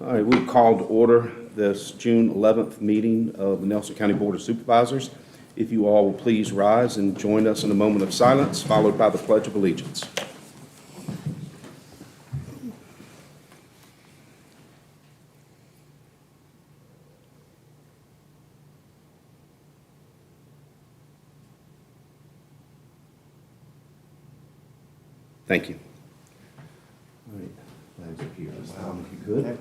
All right, we called to order this June 11th meeting of the Nelson County Board of Supervisors. If you all will please rise and join us in a moment of silence, followed by the Pledge of Allegiance. Thank you. All right, flags are here. Wow, if you could.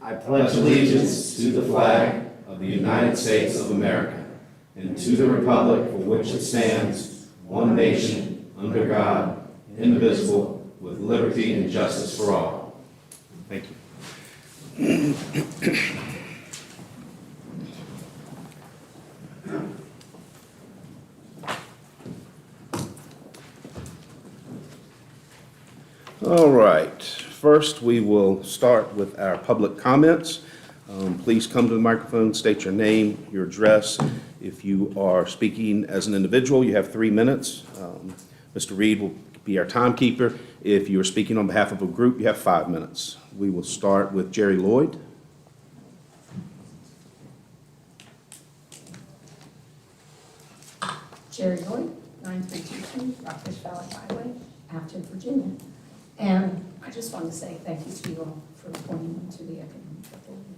I pledge allegiance to the flag of the United States of America and to the republic for which it stands, one nation, under God, indivisible, with liberty and justice for all. Thank you. All right, first we will start with our public comments. Please come to the microphone, state your name, your address. If you are speaking as an individual, you have 3 minutes. Mr. Reed will be our timekeeper. If you are speaking on behalf of a group, you have 5 minutes. We will start with Jerry Lloyd. Jerry Lloyd, 9322 Rockfish Valley Highway, Afton, Virginia. And I just want to say thank you to you all for appointing me to the Economic Authority.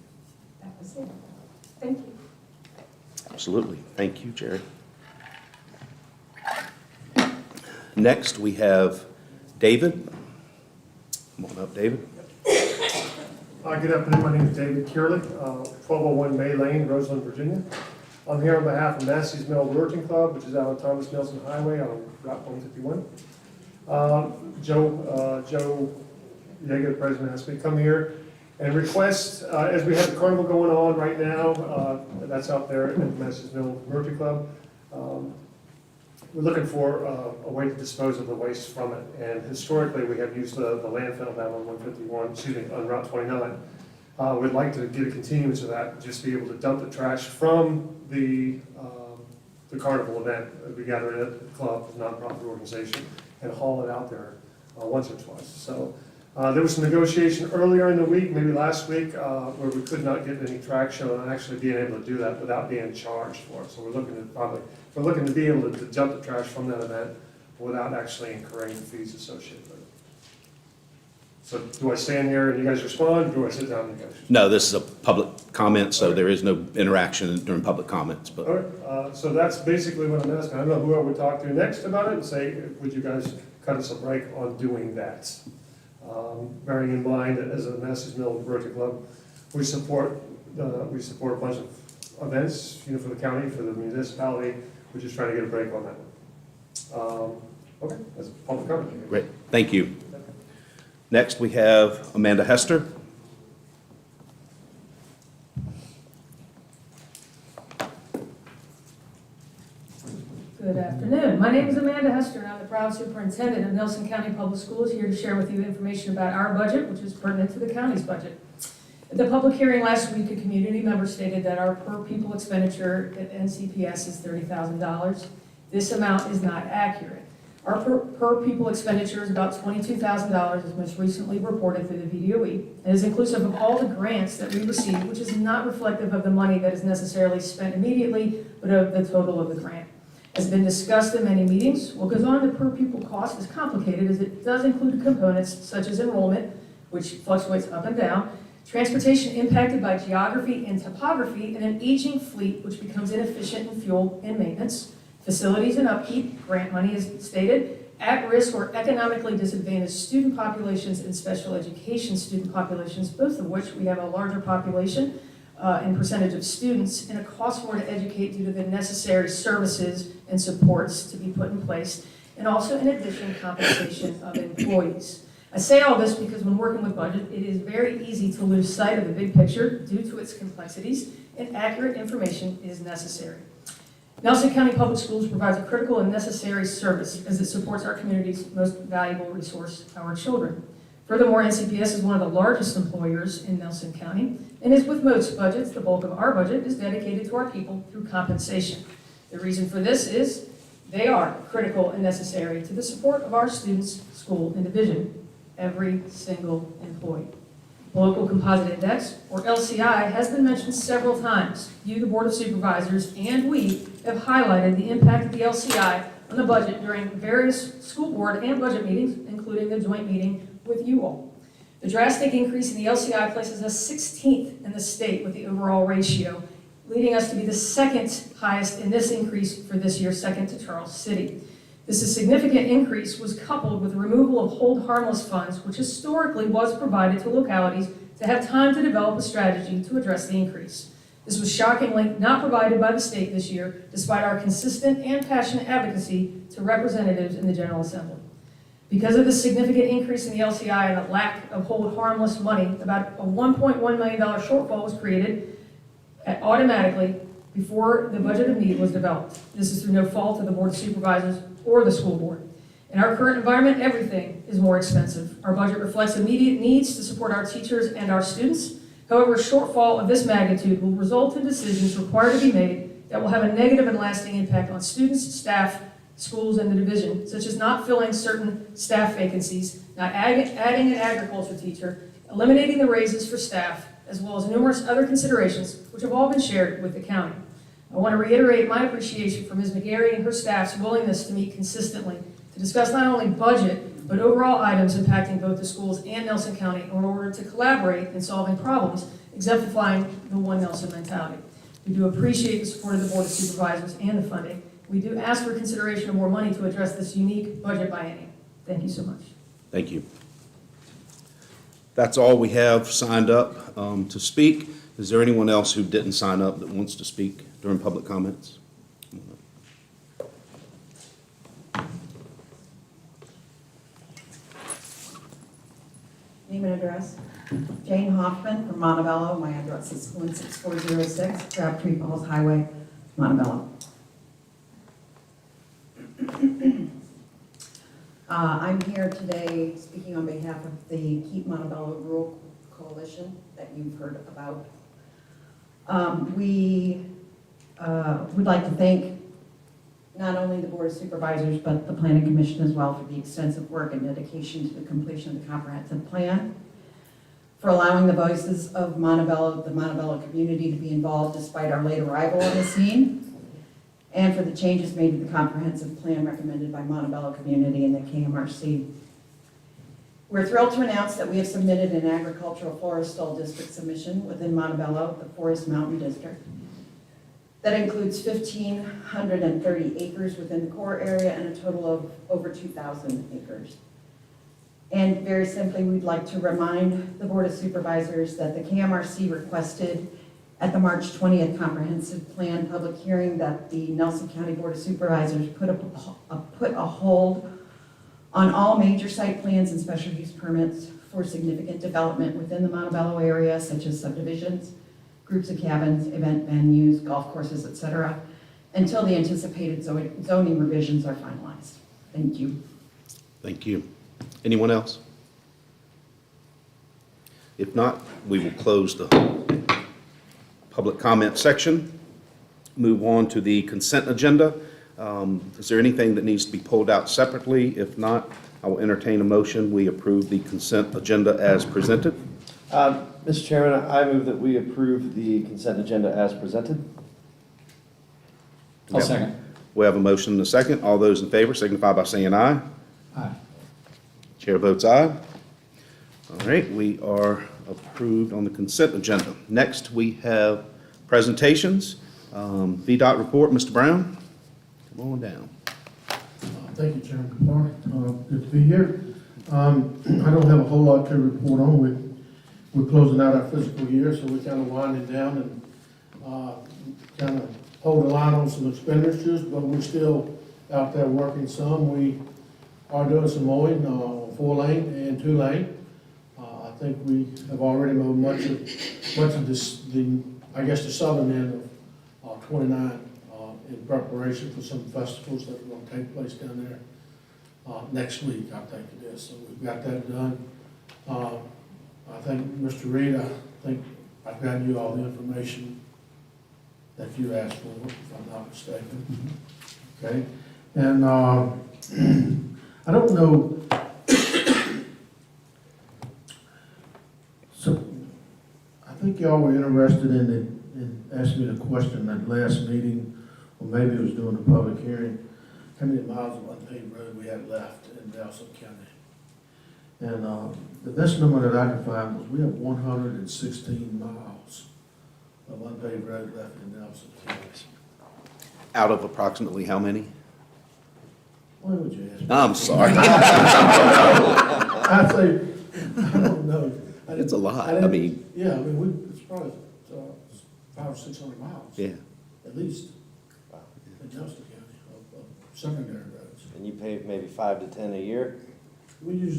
That was it. Thank you. Absolutely. Thank you, Jerry. Next, we have David. Come on up, David. Good afternoon. My name is David Kearley, 1201 May Lane, Roseland, Virginia. I'm here on behalf of Massey's Mill Realty Club, which is out on Thomas Nelson Highway on Route 151. Joe Yeager, the president, asked me to come here and request, as we have the carnival going on right now, that's out there at Massey's Mill Realty Club. We're looking for a way to dispose of the waste from it. And historically, we have used the landfill down on 151, excuse me, on Route 29. We'd like to get a continuance of that, just be able to dump the trash from the carnival event. We gather it at the club, the nonprofit organization, and haul it out there once or twice. So there was some negotiation earlier in the week, maybe last week, where we could not get any traction on actually being able to do that without being charged for it. So we're looking to be able to dump the trash from that event without actually incurring the fees associated with it. So do I stand here and you guys respond, or do I sit down and negotiate? No, this is a public comment, so there is no interaction during public comments. But All right, so that's basically what I'm asking. I don't know who I would talk to next about it and say, would you guys cut us a break on doing that? Bearing in mind that as a Massey's Mill Rotary Club, we support a bunch of events, for the county, for the municipality. We're just trying to get a break on that one. Okay, that's public comment. great, thank you. Next, we have Amanda Hester. Good afternoon. My name is Amanda Hester, and I'm the proud superintendent of Nelson County Public Schools, here to share with you information about our budget, which is pertinent to the county's budget. At the public hearing last week, a community member stated that our per-pupil expenditure at NCPS is $30,000. This amount is not accurate. Our per-pupil expenditure is about $22,000, as most recently reported through the VDOE, and is inclusive of all the grants that we receive, which is not reflective of the money that is necessarily spent immediately, but of the total of the grant. As been discussed in many meetings, what goes on in the per-pupil cost is complicated, as it does include components such as enrollment, which fluctuates up and down, transportation impacted by geography and topography, and an aging fleet which becomes inefficient in fuel and maintenance, facilities and upkeep, grant money as stated, at-risk or economically disadvantaged student populations and special education student populations, both of which we have a larger population in percentage of students, and a cost more to educate due to the necessary services and supports to be put in place, and also in addition compensation of employees. I say all this because when working with budget, it is very easy to lose sight of the big picture due to its complexities, and accurate information is necessary. Nelson County Public Schools provides a critical and necessary service as it supports our community's most valuable resource, our children. Furthermore, NCPS is one of the largest employers in Nelson County, and as with most budgets, the bulk of our budget is dedicated to our people through compensation. The reason for this is they are critical and necessary to the support of our students, school, and division, every single employee. The Local Composite Index, or LCI, has been mentioned several times. You, the Board of Supervisors, and we have highlighted the impact of the LCI on the budget during various school board and budget meetings, including the joint meeting with you all. The drastic increase in the LCI places us 16th in the state with the overall ratio, leading us to be the second highest in this increase for this year, second to Charles City. This significant increase was coupled with the removal of hold harmless funds, which historically was provided to localities to have time to develop a strategy to address the increase. This was shockingly not provided by the state this year, despite our consistent and passionate advocacy to representatives in the General Assembly. Because of the significant increase in the LCI and the lack of hold harmless money, about a $1.1 million shortfall was created automatically before the budget of need was developed. This is through no fault of the Board of Supervisors or the school board. In our current environment, everything is more expensive. Our budget reflects immediate needs to support our teachers and our students. However, a shortfall of this magnitude will result in decisions required to be made that will have a negative and lasting impact on students, staff, schools, and the division, such as not filling certain staff vacancies, not adding an agriculture teacher, eliminating the raises for staff, as well as numerous other considerations which have all been shared with the county. I want to reiterate my appreciation for Ms. McGarry and her staff's willingness to meet consistently to discuss not only budget, but overall items impacting both the schools and Nelson County in order to collaborate in solving problems, exemplifying the One Nelson mentality. We do appreciate the support of the Board of Supervisors and the funding. We do ask for consideration of more money to address this unique budget biennium. Thank you so much. Thank you. That's all we have signed up to speak. Is there anyone else who didn't sign up that wants to speak during public comments? Name and address. Jane Hoffman from Montebello. My address is 16406 Crabtree Falls Highway, Montebello. I'm here today speaking on behalf of the Keep Montebello Rural Coalition that you've heard about. We would like to thank not only the Board of Supervisors, but the Planning Commission as well for the extensive work and dedication to the completion of the comprehensive plan, for allowing the voices of Montebello, the Montebello community to be involved despite our late arrival on the scene, and for the changes made to the comprehensive plan recommended by Montebello community and the KMRC. We're thrilled to announce that we have submitted an agricultural forestal district submission within Montebello, the Forest Mountain District, that includes 1,530 acres within the core area and a total of over 2,000 acres. And very simply, we'd like to remind the Board of Supervisors that the KMRC requested at the March 20th Comprehensive Plan public hearing that the Nelson County Board of Supervisors put a hold on all major site plans and special use permits for significant development within the Montebello area, such as subdivisions, groups of cabins, event venues, golf courses, etc., until the anticipated zoning revisions are finalized. Thank you. Thank you. Anyone else? If not, we will close the public comment section. Move on to the consent agenda. Is there anything that needs to be pulled out separately? If not, I will entertain a motion. We approve the consent agenda as presented. Mr. Chairman, I move that we approve the consent agenda as presented. I'll second. We have a motion and a second. All those in favor signify by saying aye. Aye. Chair votes aye. All right, we are approved on the consent agenda. Next, we have presentations. VDOT report, Mr. Brown, come on down. Thank you, Chairman. Good morning. Good to be here. I don't have a whole lot to report on. We're closing out our fiscal year, so we're kind of winding down and kind of hold the line on some expenditures, but we're still out there working some. We are doing some mowing, 4-lane and 2-lane. I think we have already mowed much of this, I guess the southern end of 29 in preparation for some festivals that are going to take place down there next week, I think it is. So we've got that done. I think, Mr. Reed, I think I've gotten you all the information that you asked for, if I'm not mistaken. Okay, and I don't know. So think y'all were interested in asking me the question at last meeting, or maybe it was during the public hearing, how many miles of unpaved road we had left in Nelson County. And the best number that I could find was we have 116 miles of unpaved road left in Nelson County. Out of approximately how many? Why would you ask me? I'm sorry. I say, I don't know. It's a lot. I didn't- mean, Yeah, I mean, it's probably 500 or 600 miles. yeah. At least, in Nelson County, of secondary roads. And you pay maybe 5 to 10 a year, We get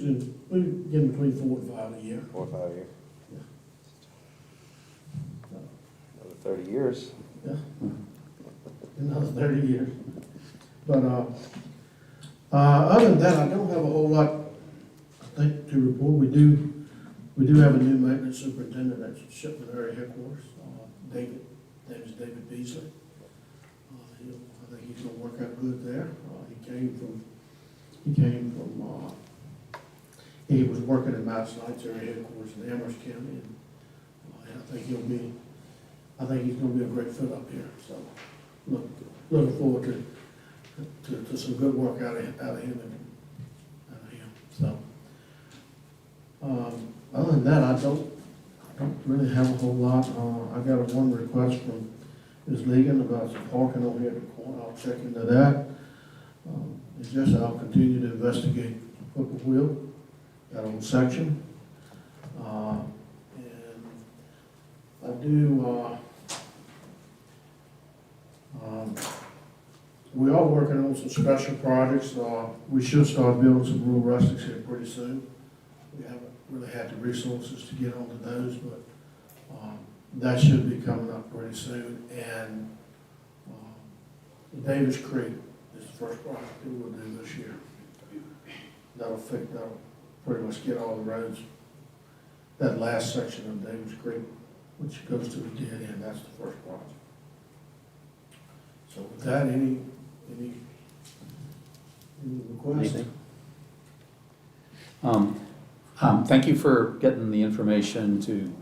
between 4 and 5 a year. 4 or 5 a year, So, another 30 years. yeah. Another 30 years. But, other than that, I don't have a whole lot, I think, to report. We do have a new maintenance superintendent at Shipman Area Headquarters, David, name is David Beasley. I think he's gonna work out good there. He was working in Mountain Heights Area Headquarters in Amherst County, and I think he's gonna be a great fit up here, so looking forward to some good work out of him. So, other than that, I don't really have a whole lot. I got one request from Ms. Legan about some parking over here at the corner. I'll check into that. It's just, I'll continue to investigate Whipple, that old section. And I do, we are working on some special projects. We should start building some rural rustics here pretty soon. We haven't really had the resources to get onto those, but that should be coming up pretty soon. And Davis Creek is the first project that we'll do this year. That'll pretty much get all the roads, that last section of Davis Creek, which goes to the dead end, that's the first project. So with that, any requests? Thank you for getting the information to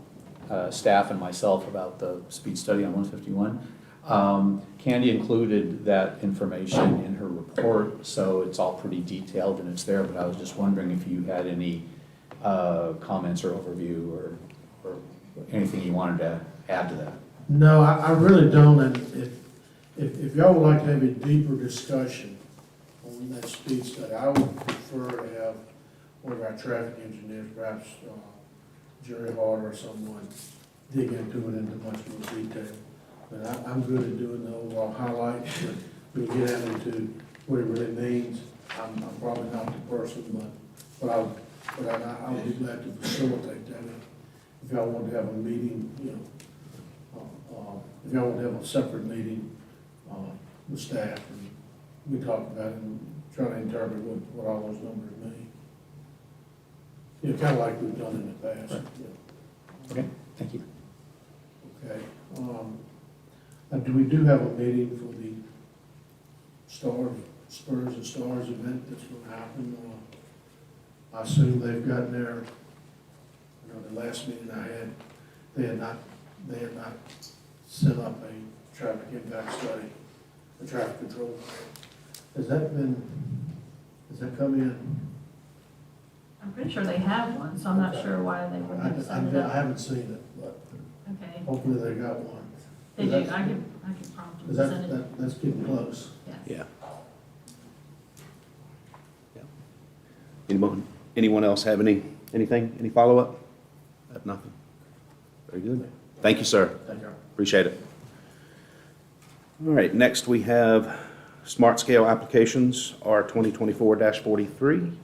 staff and myself about the speed study on 151. Candy included that information in her report, so it's all pretty detailed and it's there, but I was just wondering if you had any comments or overview or anything you wanted to add to that. No, I really don't, and if y'all would like to have a deeper discussion on that speed study, I would prefer to have one of our traffic engineers, perhaps Jerry Hart or someone, dig into it into much more detail. But I'm good at doing the overall highlights, but when you get into what it really means, I'm probably not the person, but I'll be glad to facilitate that. If y'all want to have a meeting, if y'all want to have a separate meeting with staff, and we talk about it and try to interpret what all those numbers mean. Kind of like we've done in the past. Right. Okay, thank you. Okay. We do have a meeting for the Spurs and Stars event that's going to happen. I assume they've gotten their, the last meeting I had, they had not set up a traffic impact study, a traffic control. Has that come in? I'm pretty sure they have one, so I'm not sure why they wouldn't have set it I up. haven't seen it, but Okay, hopefully they got one. they do, I can prompt them to send it. That's getting close. Yes. Yeah. Anyone else have anything, any follow-up? I have nothing. Very good. Thank you, sir. Thank you. Appreciate it. All right, next we have Smart Scale Applications, R 2024-43.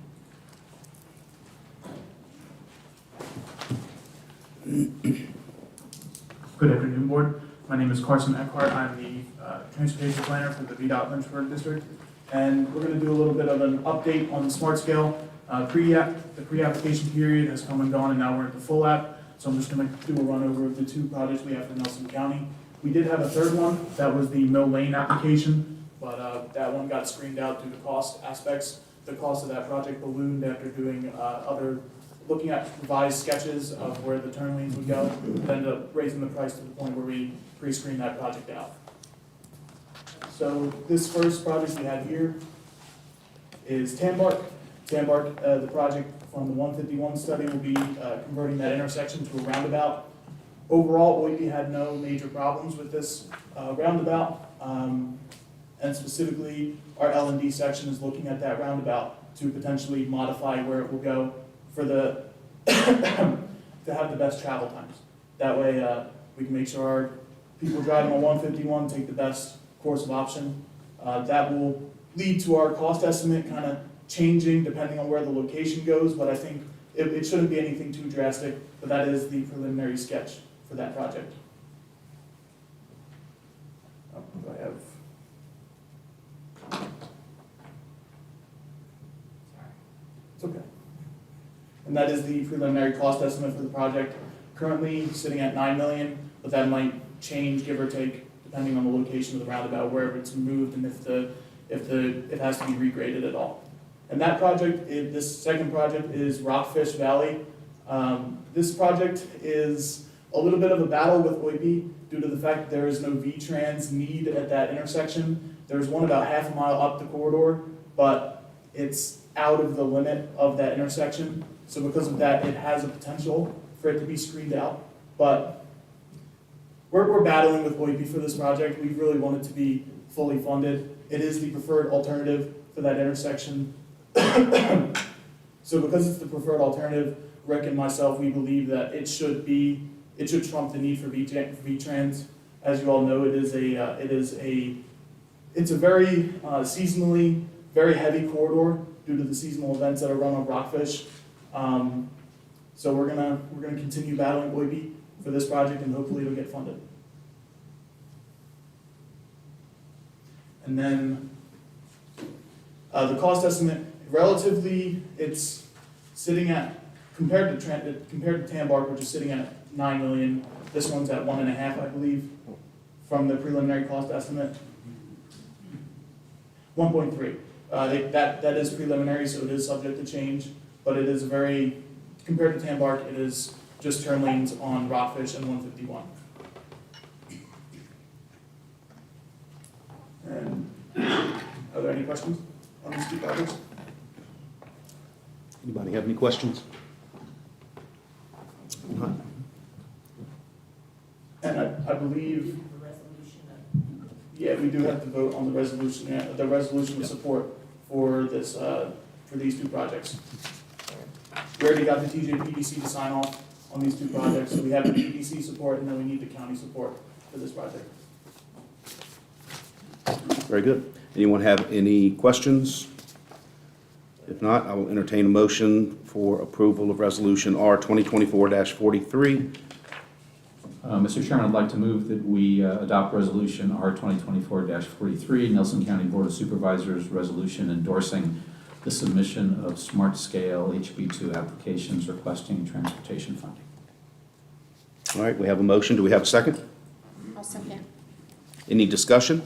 Good afternoon, Board. My name is Carson Eckhart. I'm the Transportation Planner for the VDOT Lynchburg District. And we're going to do a little bit of an update on the Smart Scale. The pre-application period has come and gone, and now we're at the full app. So I'm just going to do a run over of the two projects we have for Nelson County. We did have a third one. That was the Mill Lane application, but that one got screened out due to cost aspects. The cost of that project ballooned after doing other looking at revised sketches of where the turn lanes would go, but ended up raising the price to the point where we pre-screened that project out. So this first project we have here is Tambark. Tambark, the project from the 151 study will be converting that intersection to a roundabout. Overall, OIP had no major problems with this roundabout, and specifically, our L&D section is looking at that roundabout to potentially modify where it will go for the, to have the best travel times. That way, we can make sure our people driving on 151 take the best course of option. That will lead to our cost estimate kind of changing depending on where the location goes, but I think it shouldn't be anything too drastic, but that is the preliminary sketch for that project. Do I have? It's okay. And that is the preliminary cost estimate for the project. Currently sitting at 9 million, but that might change, give or take, depending on the location of the roundabout, wherever it's moved, and if it has to be regraded at all. And that project, this second project is Rockfish Valley. This project is a little bit of a battle with OIP due to the fact that there is no V-Trans need at that intersection. There's one about half a mile up the corridor, but it's out of the limit of that intersection. So because of that, it has a potential for it to be screened out. But we're battling with OIP for this project. We really want it to be fully funded. It is the preferred alternative for that intersection. So because it's the preferred alternative, Rick and myself, we believe that it should trump the need for V-Trans. As you all know, it's a very seasonally very heavy corridor due to the seasonal events that are run on Rockfish. So we're gonna continue battling OIP for this project, and hopefully it'll get funded. And then the cost estimate, relatively, it's sitting at, compared to Tambark, which is sitting at 9 million, this one's at 1.5, I believe, from the preliminary cost estimate. 1.3. That is preliminary, so it is subject to change, but it is very, compared to Tambark, it is just turn lanes on Rockfish and 151. And are there any questions on these two projects? Anybody have any questions? Not. And I believe, yeah, we do have to vote on the resolution of support for this, for these two projects. We already got the TJPDC to sign off on these two projects, so we have the PDC support, and then we need the county support for this project. Very good. Anyone have any questions? If not, I will entertain a motion for approval of Resolution R 2024-43. Mr. Chairman, I'd like to move that we adopt Resolution R 2024-43, Nelson County Board of Supervisors resolution endorsing the submission of smart scale HB2 applications requesting transportation funding. All right, we have a motion. Do we have a second? I'll second. Any discussion?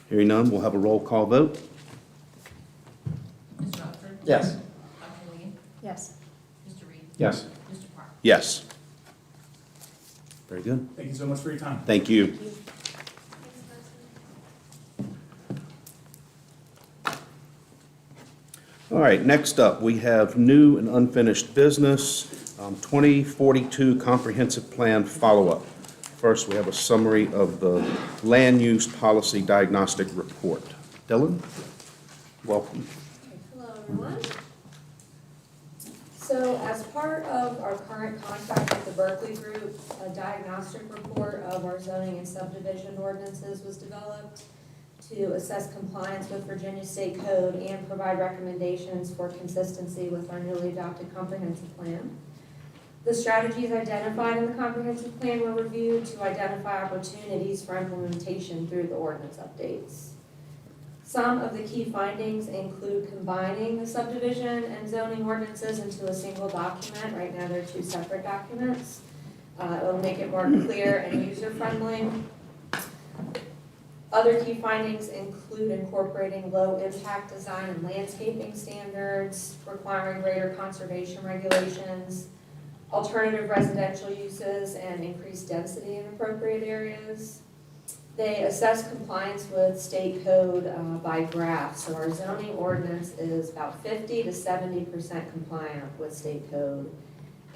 Hearing none, we'll have a roll call vote. Mr. Rutherford? Yes. Dr. Lee? Yes. Mr. Reed? Yes. Mr. Park? Yes. Very good. Thank you so much for your time. Thank you. All right, next up, we have new and unfinished business, 2042 Comprehensive Plan follow-up. First, we have a summary of the Land Use Policy Diagnostic Report. Dylan, welcome. Hello, everyone. So as part of our current contract with the Berkeley Group, a diagnostic report of our zoning and subdivision ordinances was developed to assess compliance with Virginia State Code and provide recommendations for consistency with our newly adopted comprehensive plan. The strategies identified in the comprehensive plan were reviewed to identify opportunities for implementation through the ordinance updates. Some of the key findings include combining the subdivision and zoning ordinances into a single document. Right now, they're two separate documents. It will make it more clear and user-friendly. Other key findings include incorporating low-impact design and landscaping standards, requiring greater conservation regulations, alternative residential uses, and increased density in appropriate areas. They assess compliance with state code by graph. So our zoning ordinance is about 50 to 70% compliant with state code,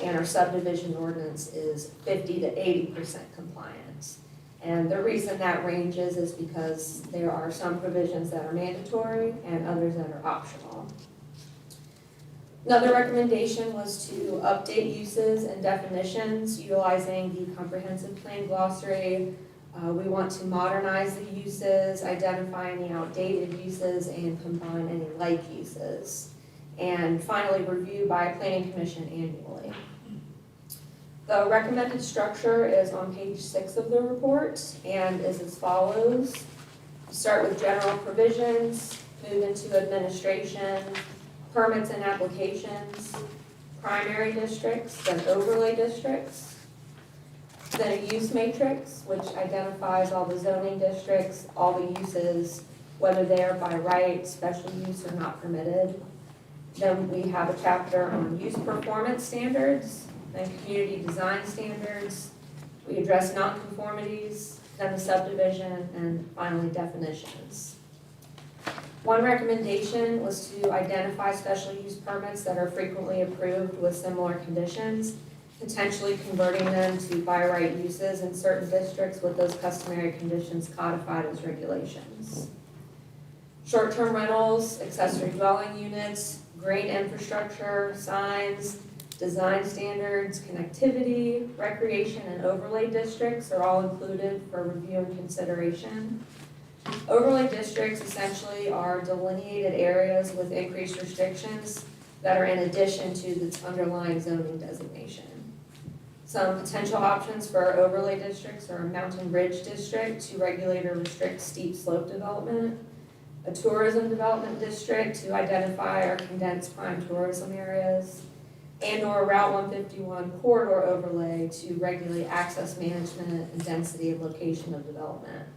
and our subdivision ordinance is 50 to 80% compliant. And the reason that ranges is because there are some provisions that are mandatory and others that are optional. Another recommendation was to update uses and definitions utilizing the comprehensive plan glossary. We want to modernize the uses, identify any outdated uses, and combine any like uses. And finally, review by Planning Commission annually. The recommended structure is on page 6 of the report and is as follows. Start with general provisions, move into administration, permits and applications, primary districts, then overlay districts, then a use matrix, which identifies all the zoning districts, all the uses, whether they are by right, special use, or not permitted. Then we have a chapter on use performance standards, then community design standards. We address nonconformities, then the subdivision, and finally definitions. One recommendation was to identify special use permits that are frequently approved with similar conditions, potentially converting them to by right uses in certain districts with those customary conditions codified as regulations. Short-term rentals, accessory dwelling units, green infrastructure, signs, design standards, connectivity, recreation, and overlay districts are all included for review and consideration. Overlay districts essentially are delineated areas with increased restrictions that are in addition to the underlying zoning designation. Some potential options for overlay districts are a mountain ridge district to regulate or restrict steep slope development, a tourism development district to identify or condense prime tourism areas, and/or Route 151 corridor overlay to regulate access management and density and location of development.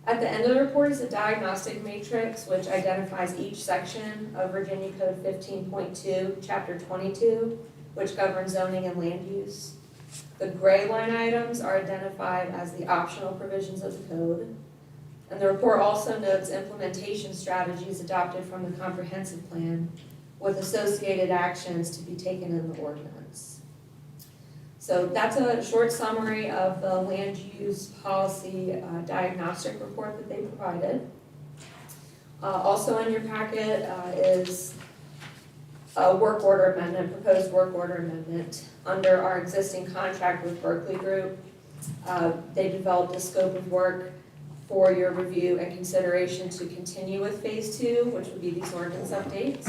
At the end of the report is a diagnostic matrix which identifies each section of Virginia Code 15.2, Chapter 22, which governs zoning and land use. The gray line items are identified as the optional provisions of the code. And the report also notes implementation strategies adopted from the comprehensive plan with associated actions to be taken in the ordinance. So that's a short summary of the land use policy diagnostic report that they provided. Also in your packet is a work order amendment, proposed work order amendment. Under our existing contract with Berkeley Group, they developed a scope of work for your review and consideration to continue with phase 2, which would be these ordinance updates.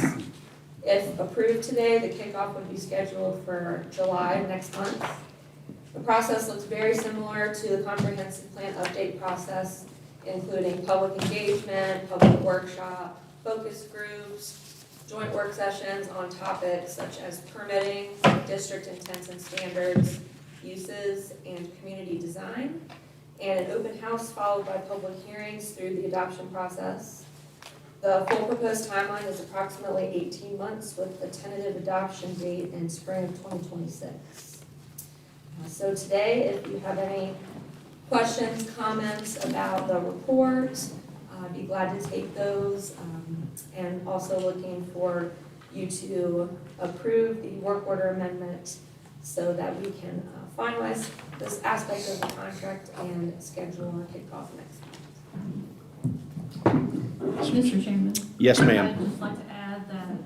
If approved today, the kickoff would be scheduled for July next month. The process looks very similar to the comprehensive plan update process, including public engagement, public workshop, focus groups, joint work sessions on topics such as permitting, district intents and standards, uses, and community design, and an open house followed by public hearings through the adoption process. The full proposed timeline is approximately 18 months with a tentative adoption date in spring of 2026. So today, if you have any questions, comments about the report, I'd be glad to take those. And also looking for you to approve the work order amendment so that we can finalize this aspect of the contract and schedule our kickoff next month. Mr. Chairman? Yes, ma'am. I'd just like to add that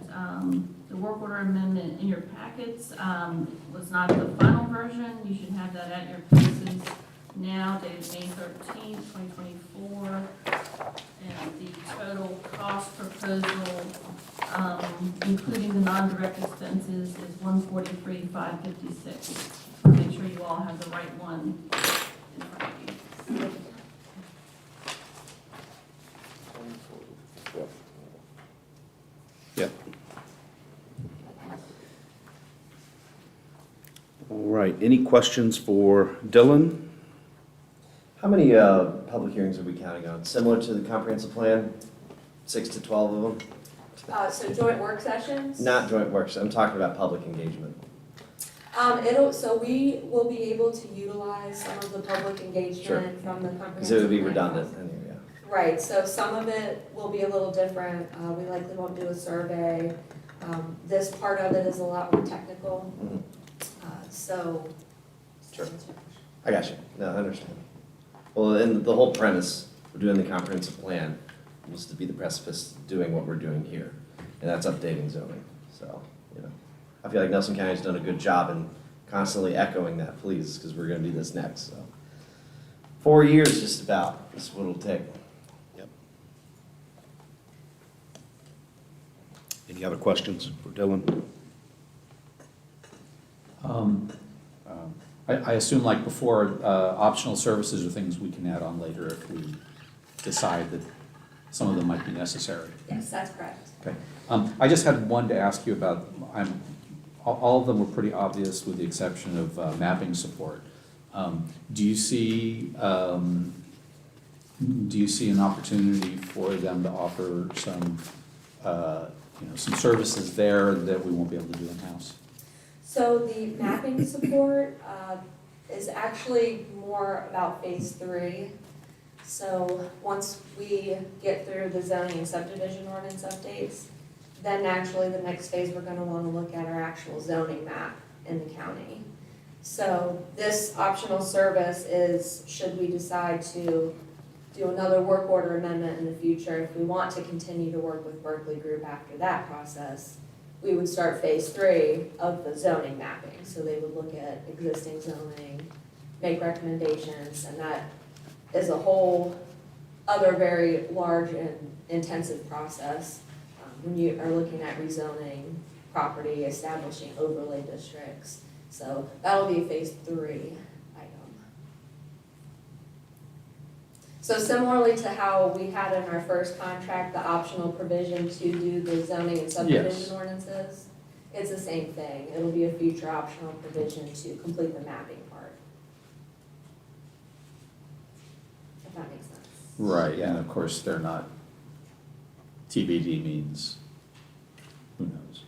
the work order amendment in your packets was not the final version. You should have that at your places now, dated May 13th, 2024. And the total cost proposal, including the non-direct expenses, is $143,556. Make sure you all have the right one in front of you. Yeah. All right, any questions for Dylan? How many public hearings are we counting on? Similar to the comprehensive plan? 6 to 12 of them? So joint work sessions? Not joint works, I'm talking about public engagement. So we will be able to utilize some of the public engagement from the comprehensive. Because it would be plan redundant process. anyway, yeah. Right, so some of it will be a little different. We likely won't do a survey. This part of it is a lot more technical, Mhm. so. Sure. I got you. No, I understand. Well, and the whole premise of doing the comprehensive plan was to be the precipice to doing what we're doing here, and that's updating zoning. So, you know, I feel like Nelson County's done a good job in constantly echoing that, please, because we're gonna do this next, so. 4 years just about, is what it'll take. Yep. Any other questions for Dylan? I assume like before, optional services are things we can add on later if we decide that some of them might be necessary. Yes, that's correct. Okay. I just had one to ask you about. All of them were pretty obvious with the exception of mapping support. Do you see an opportunity for them to offer some, some services there that we won't be able to do in-house? So the mapping support is actually more about phase 3. So once we get through the zoning and subdivision ordinance updates, then actually the next phase we're gonna wanna look at our actual zoning map in the county. So this optional service is, should we decide to do another work order amendment in the future, if we want to continue to work with Berkeley Group after that process, we would start phase 3 of the zoning mapping. So they would look at existing zoning, make recommendations, and that is a whole other very large and intensive process. When you are looking at rezoning property, establishing overlay districts. So that'll be a phase 3 item. So similarly to how we had in our first contract, the optional provision to do the zoning and subdivision Yes. ordinances, it's the same thing. It'll be a future optional provision to complete the mapping part. If that makes sense. Right, and of course, they're not, TBD means, who knows?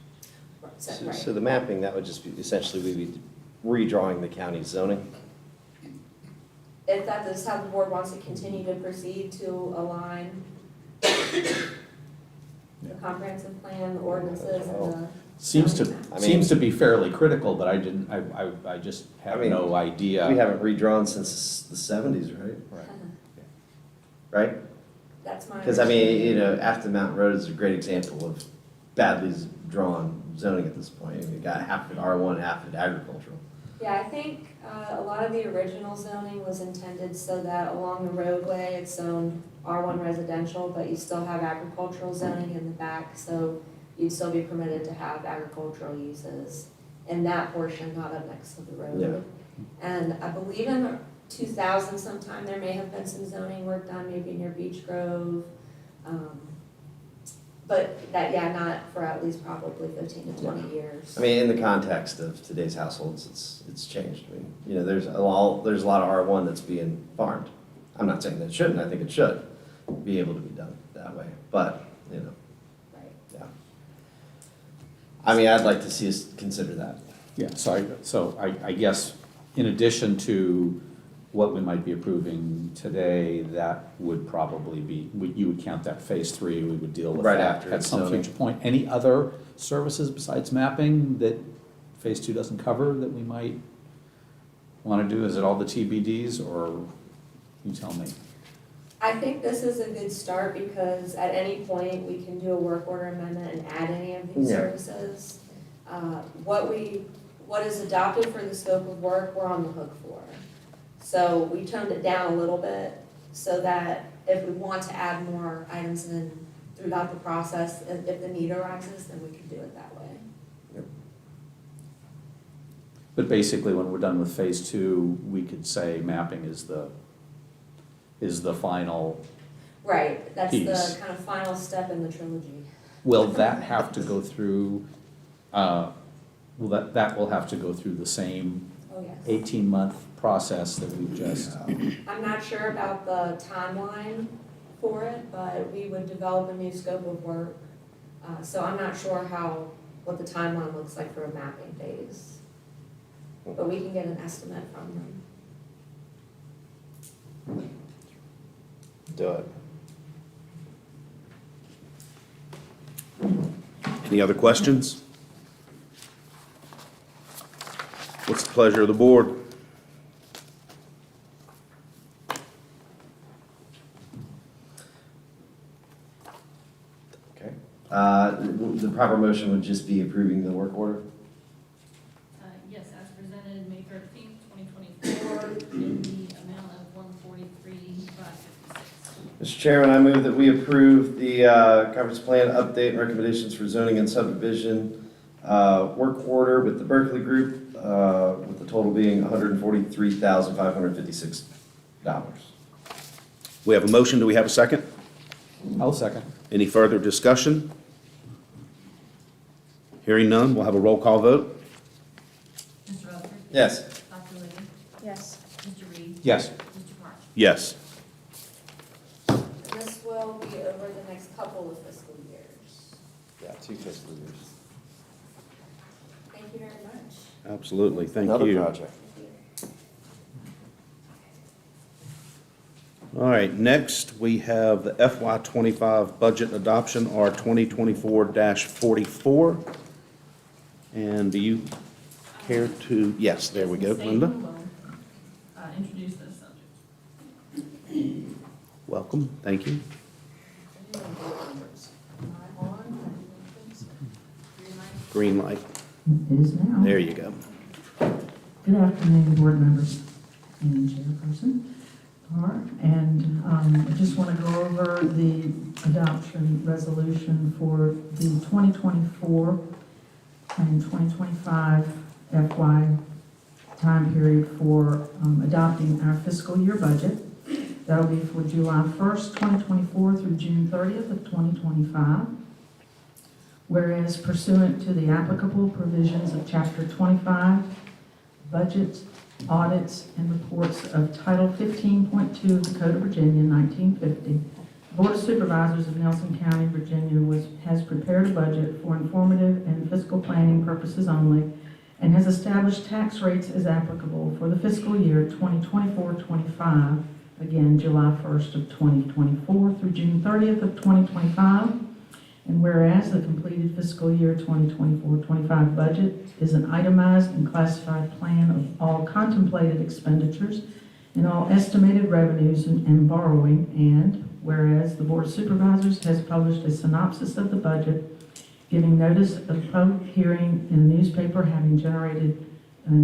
So the mapping, that would just be, essentially, we'd be redrawing the county's zoning. If that is how the board wants to continue to proceed to align the comprehensive plan, the ordinances, and the. Seems I mean- seems to be fairly critical, but I just have I mean, no idea. We haven't redrawn since the 70s, right? Right. Right? That's my. Because I mean, understanding. After Mountain Road is a great example of badly drawn zoning at this point. You got half of it R1, half of it agricultural. Yeah, I think a lot of the original zoning was intended so that along the roadway, it's zoned R1 residential, but you still have agricultural zoning in the back, so you'd still be permitted to have agricultural uses in that portion, not up next to the road. Yeah. And I believe in 2000 sometime, there may have been some zoning work done, maybe near Beech Grove. But that, yeah, not for at least probably 15 to 20 years. I mean, in the context of today's households, it's changed. I mean, there's a lot of R1 that's being farmed. I'm not saying that it shouldn't, I think it should be able to be done that way, but, Right. yeah. I mean, I'd like to see us consider that. Yeah, so I guess in addition to what we might be approving today, that would probably be, you would count that phase 3, we would deal with Right that after at some zoning. future point. Any other services besides mapping that phase 2 doesn't cover that we might want to do? Is it all the TBDs, or you tell me? I think this is a good start because at any point, we can do a work order amendment and add any of these Yeah. services. What is adopted for the scope of work, we're on the hook for. So we toned it down a little bit so that if we want to add more items in throughout the process, if the need arises, then we can do it that way. But basically, when we're done with phase 2, we could say mapping is the final. Right, that's Piece. the kind of final step in the trilogy. Will that have to go through, that will have to go through the same Oh, yes. 18-month process that we've just, I'm not sure about the timeline for it, but we would develop a new scope of work. So I'm not sure what the timeline looks like for a mapping phase. But we can get an estimate from them. Do it. Any other questions? What's the pleasure of the board? Okay. The proper motion would just be approving the work order? Yes, as presented, May 13th, 2024, in the amount of $143,556. Mr. Chairman, I move that we approve the conference plan update and recommendations for zoning and subdivision work order with the Berkeley Group, with the total being $143,556. We have a motion. Do we have a second? I'll second. Any further discussion? Hearing none, we'll have a roll call vote. Mr. Rutherford? Yes. Dr. Liddy? Yes. Mr. Reed? Yes. Mr. Park? Yes. This will be over the next couple of fiscal years. Yeah, 2 fiscal years. Thank you very much. Absolutely. Thank Another you. project. All right, next we have the FY25 budget adoption, R 2024-44. And do you care to, yes, there we go, Linda. Statement will introduce this subject. Welcome, thank you. Green light, It is now. there you go. Good afternoon, board members and chairperson. And I just want to go over the adoption resolution for the 2024 and 2025 FY time period for adopting our fiscal year budget. That'll be for July 1st, 2024 through June 30th of 2025. Whereas pursuant to the applicable provisions of Chapter 25, Budgets, Audits, and Reports of Title 15.2 of the Code of Virginia, 1950, the Board of Supervisors of Nelson County, Virginia has prepared a budget for informative and fiscal planning purposes only and has established tax rates as applicable for the fiscal year 2024-25, again, July 1st of 2024 through June 30th of 2025. And whereas the completed fiscal year 2024-25 budget is an itemized and classified plan of all contemplated expenditures and all estimated revenues and borrowing, and whereas the Board of Supervisors has published a synopsis of the budget, giving notice of public hearing in a newspaper having generated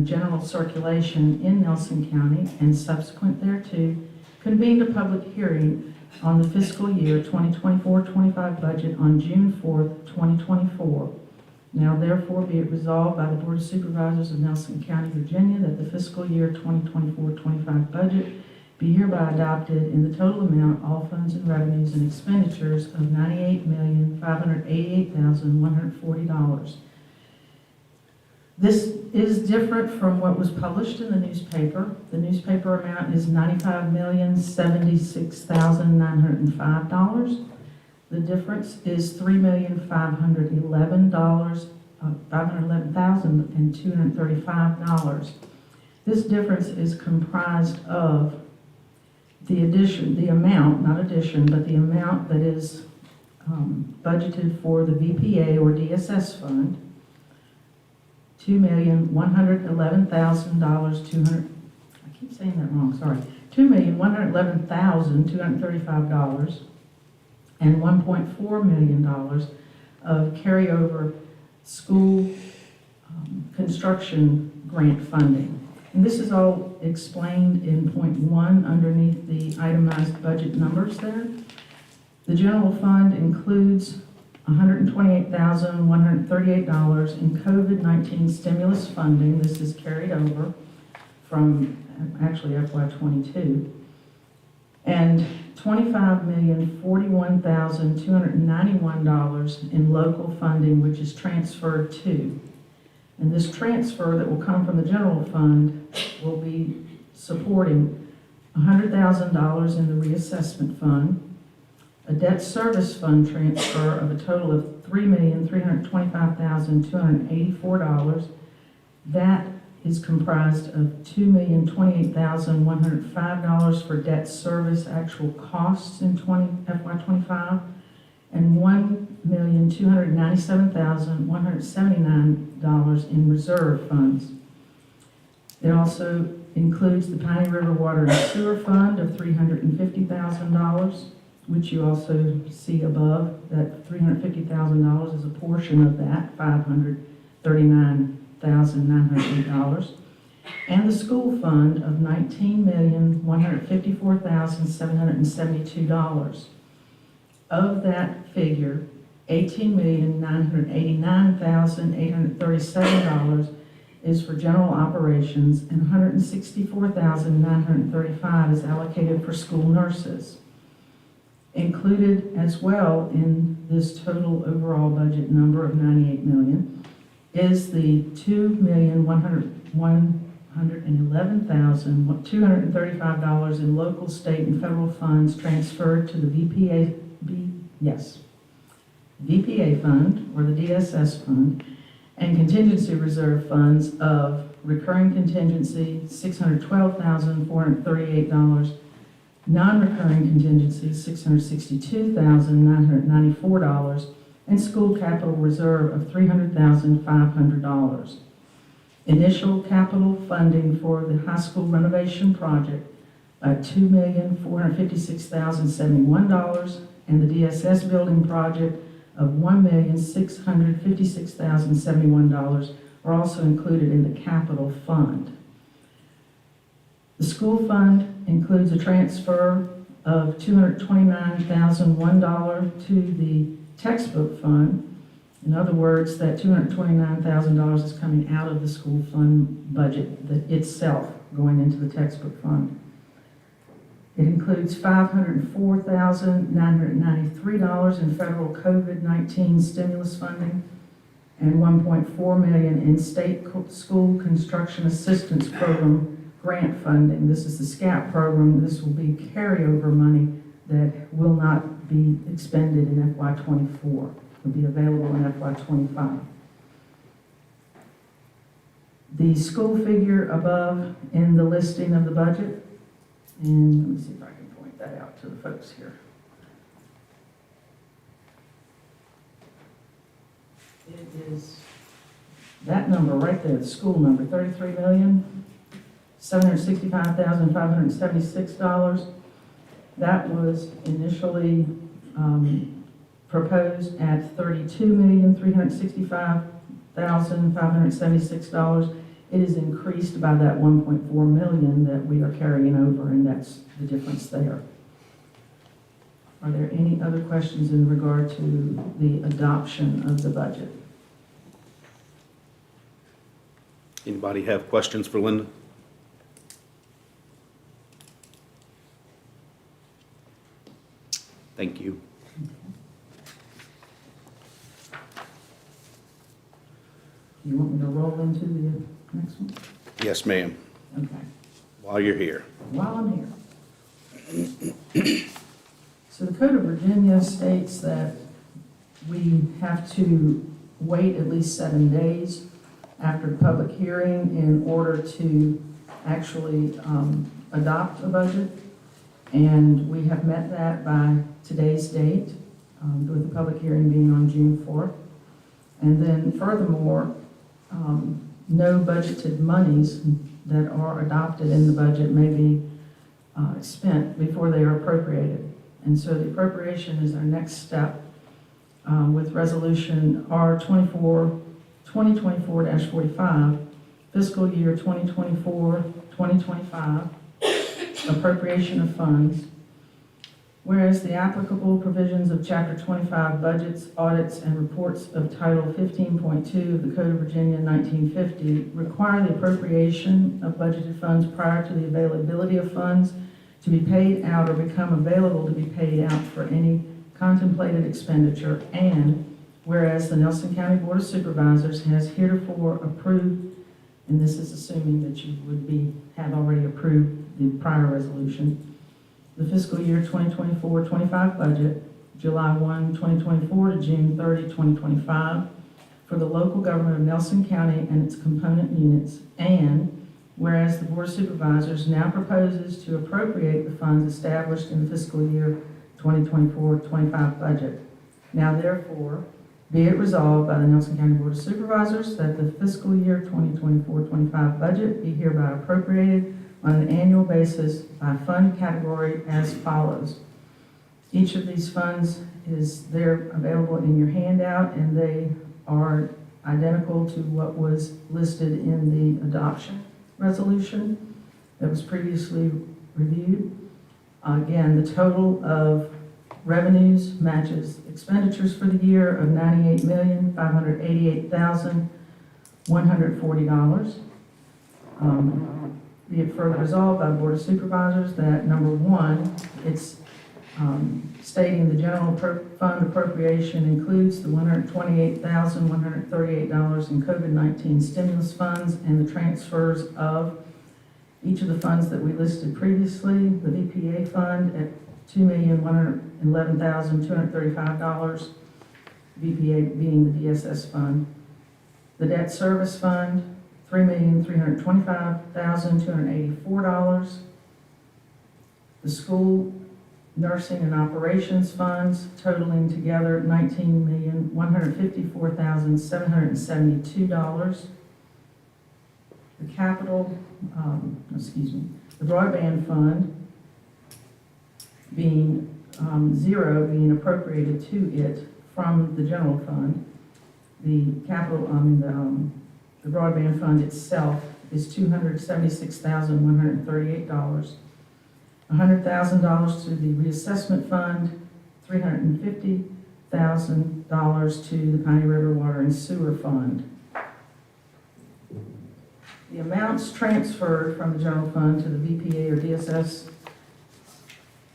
general circulation in Nelson County, and subsequent thereto, convened a public hearing on the fiscal year 2024-25 budget on June 4th, 2024. Now therefore be it resolved by the Board of Supervisors of Nelson County, Virginia, that the fiscal year 2024-25 budget be hereby adopted in the total amount, all funds and revenues and expenditures of $98,588,140. This is different from what was published in the newspaper. The newspaper amount is $95,076,905. The difference is $511,235. This difference is comprised of the amount that is budgeted for the VPA or DSS fund, $2,111,200, I keep saying that wrong, sorry, $2,111,235, and $1.4 million of carryover school construction grant funding. And this is all explained in point 1 underneath the itemized budget numbers there. The general fund includes $128,138 in COVID-19 stimulus funding. This is carried over from actually FY22. And $25,041,291 in local funding, which is transferred to. And this transfer that will come from the general fund will be supporting $100,000 in the reassessment fund, a debt service fund transfer of a total of $3,325,284. That is comprised of $2,028,105 for debt service actual costs in FY25 and $1,297,179 in reserve funds. It also includes the Piney River Water and Sewer Fund of $350,000, which you also see above. That $350,000 is a portion of that, $539,908. And the school fund of $19,154,772. Of that figure, $18,989,837 is for general operations and $164,935 is allocated for school nurses. Included as well in this total overall budget number of $98 million is the $2,111,235 in local, state, and federal funds transferred to the VPA fund, or the DSS fund, and contingency reserve funds of recurring contingency, $612,438, non-recurring contingency, $662,994, and school capital reserve of $300,500. Initial capital funding for the high school renovation project at $2,456,071, and the DSS building project of $1,656,071 are also included in the capital fund. The school fund includes a transfer of $229,001 to the textbook fund. In other words, that $229,000 is coming out of the school fund budget itself, going into the textbook fund. It includes $504,993 in federal COVID-19 stimulus funding and $1.4 million in state school construction assistance program grant funding. This is the SCAP program. This will be carryover money that will not be expended in FY24. It will be available in FY25. The school figure above in the listing of the budget, and let me see if I can point that out to the folks here. It is that number right there, the school number, $33,765,576. That was initially proposed at $32,365,576. It is increased by that $1.4 million that we are carrying over, and that's the difference there. Are there any other questions in regard to the adoption of the budget? Anybody have questions for Linda? Thank you. You want me to roll into the next one? Yes, ma'am, Okay, while you're here. while I'm here. So the Code of Virginia states that we have to wait at least 7 days after the public hearing in order to actually adopt a budget. And we have met that by today's date, with the public hearing being on June 4th. And then furthermore, no budgeted monies that are adopted in the budget may be spent before they are appropriated. And so the appropriation is our next step with Resolution R-2024-45, fiscal year 2024-2025, appropriation of funds. Whereas the applicable provisions of Chapter 25 Budgets, Audits, and Reports of Title 15.2 of the Code of Virginia 1950 require the appropriation of budgeted funds prior to the availability of funds to be paid out or become available to be paid out for any contemplated expenditure, and whereas the Nelson County Board of Supervisors has heretofore approved, and this is assuming that you would have already approved the prior resolution, the fiscal year 2024-25 budget, July 1, 2024 to June 30, 2025, for the local government of Nelson County and its component units, and whereas the Board of Supervisors now proposes to appropriate the funds established in the fiscal year 2024-25 budget. Now therefore, be it resolved by the Nelson County Board of Supervisors that the fiscal year 2024-25 budget be hereby appropriated on an annual basis by fund category as follows. Each of these funds is there available in your handout, and they are identical to what was listed in the adoption resolution that was previously reviewed. Again, the total of revenues matches expenditures for the year of $98,588,140. Be it further resolved by the Board of Supervisors that number one, it's stating the general fund appropriation includes the $128,138 in COVID-19 stimulus funds and the transfers of each of the funds that we listed previously, the VPA fund at $2,111,235, VPA being the DSS fund, the debt service fund, $3,325,284, the school nursing and operations funds totaling together $19,154,772. The capital, the broadband fund being zero, being appropriated to it from the general fund. The capital, the broadband fund itself is $276,138. $100,000 to the reassessment fund, $350,000 to the Piney River Water and Sewer Fund. The amounts transferred from the general fund to the VPA or DSS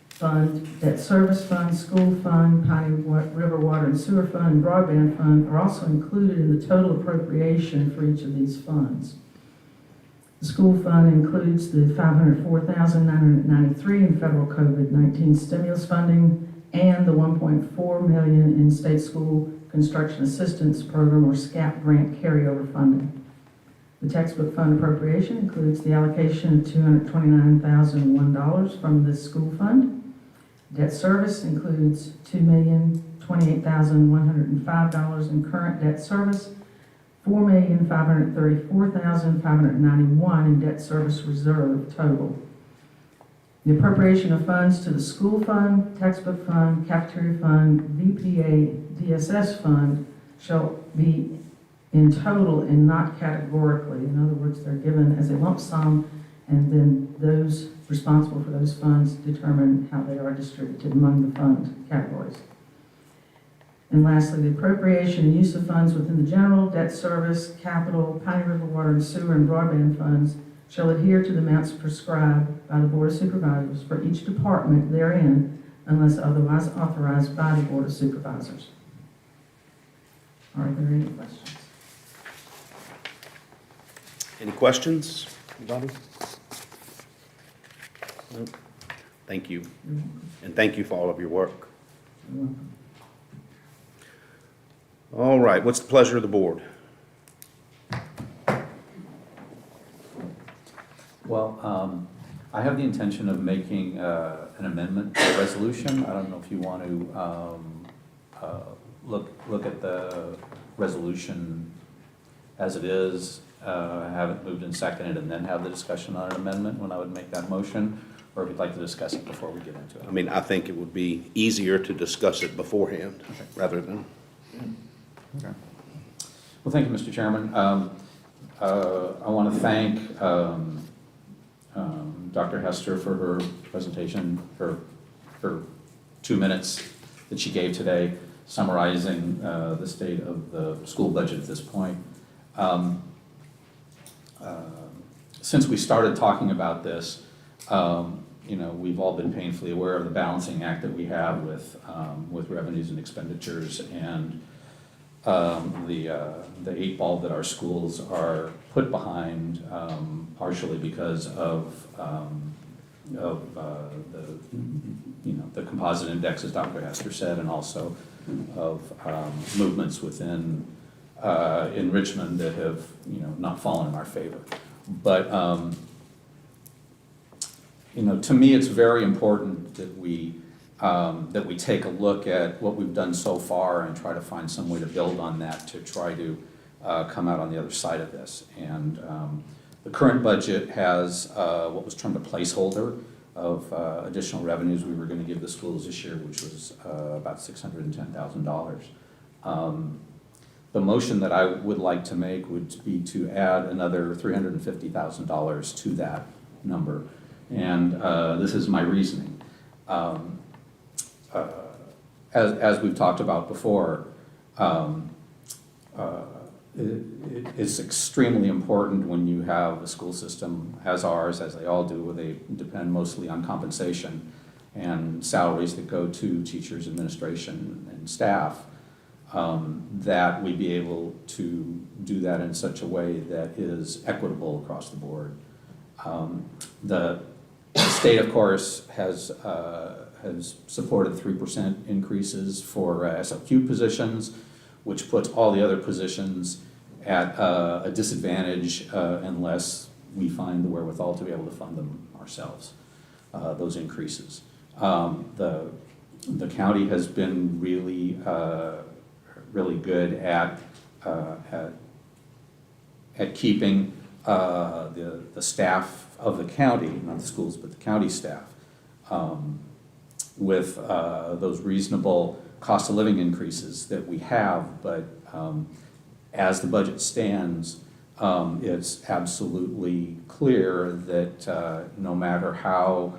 fund, debt service fund, school fund, Piney River Water and Sewer Fund, and broadband fund are also included in the total appropriation for each of these funds. The school fund includes the $504,993 in federal COVID-19 stimulus funding and the $1.4 million in state school construction assistance program or SCAP grant carryover funding. The textbook fund appropriation includes the allocation of $229,001 from the school fund. Debt service includes $2,028,105 in current debt service, $4,534,591 in debt service reserve total. The appropriation of funds to the school fund, textbook fund, cafeteria fund, VPA, DSS fund shall be in total and not categorically. In other words, they're given as a lump sum, and then those responsible for those funds determine how they are distributed among the fund categories. And lastly, the appropriation and use of funds within the general, debt service, capital, Piney River Water and Sewer, and broadband funds shall adhere to the amounts prescribed by the Board of Supervisors for each department therein, unless otherwise authorized by the Board of Supervisors. Are there any questions? Any questions? Anybody? No? Thank you. And thank you for all of your work. You're welcome. All right, what's the pleasure of the board? Well, I have the intention of making an amendment to the resolution. I don't know if you want to look at the resolution as it is, have it moved and seconded, and then have the discussion on an amendment when I would make that motion, or if you'd like to discuss it before we get into it. I mean, I think it would be easier to discuss it beforehand rather than. Okay. Well, thank you, Mr. Chairman. I want to thank Dr. Hester for her presentation, for 2 minutes that she gave today, summarizing the state of the school budget at this point. Since we started talking about this, we've all been painfully aware of the balancing act that we have with revenues and expenditures, and the 8 ball that our schools are put behind, partially because of the composite index, as Dr. Hester said, and also of movements within in Richmond that have, not fallen in our favor. But, to me, it's very important that we take a look at what we've done so far and try to find some way to build on that to try to come out on the other side of this. And the current budget has what was termed a placeholder of additional revenues we were going to give the schools this year, which was about $610,000. The motion that I would like to make would be to add another $350,000 to that number. And this is my reasoning. As we've talked about before, it's extremely important when you have a school system, as ours, as they all do, where they depend mostly on compensation and salaries that go to teachers, administration, and staff, that we be able to do that in such a way that is equitable across the board. The state, of course, has supported 3% increases for SLQ positions, which puts all the other positions at a disadvantage unless we find the wherewithal to be able to fund them ourselves, those increases. The county has been really good at keeping the staff of the county, not the schools, but the county staff, with those reasonable cost of living increases that we have. But as the budget stands, it's absolutely clear that no matter how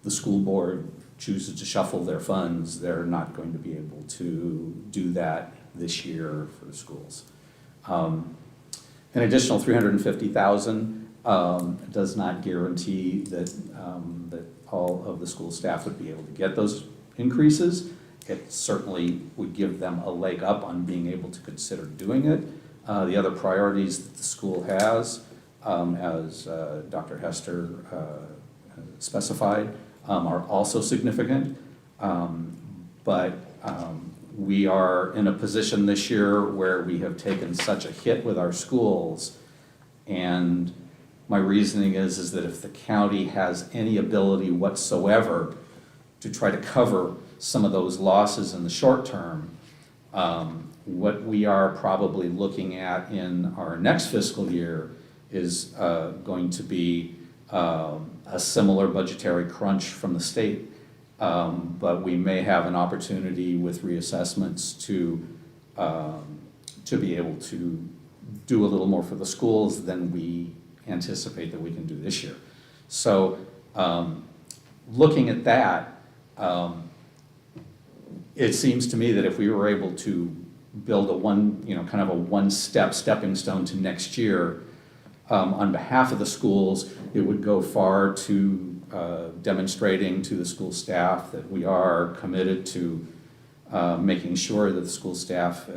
the school board chooses to shuffle their funds, they're not going to be able to do that this year for the schools. An additional $350,000 does not guarantee that that all of the school staff would be able to get those increases. It certainly would give them a leg up on being able to consider doing it. The other priorities that the school has, as Dr. Hester specified, are also significant. But we are in a position this year where we have taken such a hit with our schools, and my reasoning is that if the county has any ability whatsoever to try to cover some of those losses in the short term, what we are probably looking at in our next fiscal year is going to be a similar budgetary crunch from the state. But we may have an opportunity with reassessments to be able to do a little more for the schools than we anticipate that we can do this year. So looking at that, it seems to me that if we were able to build a stepping stone to next year, on behalf of the schools, it would go far to demonstrating to the school staff that we are committed to making sure that the school staff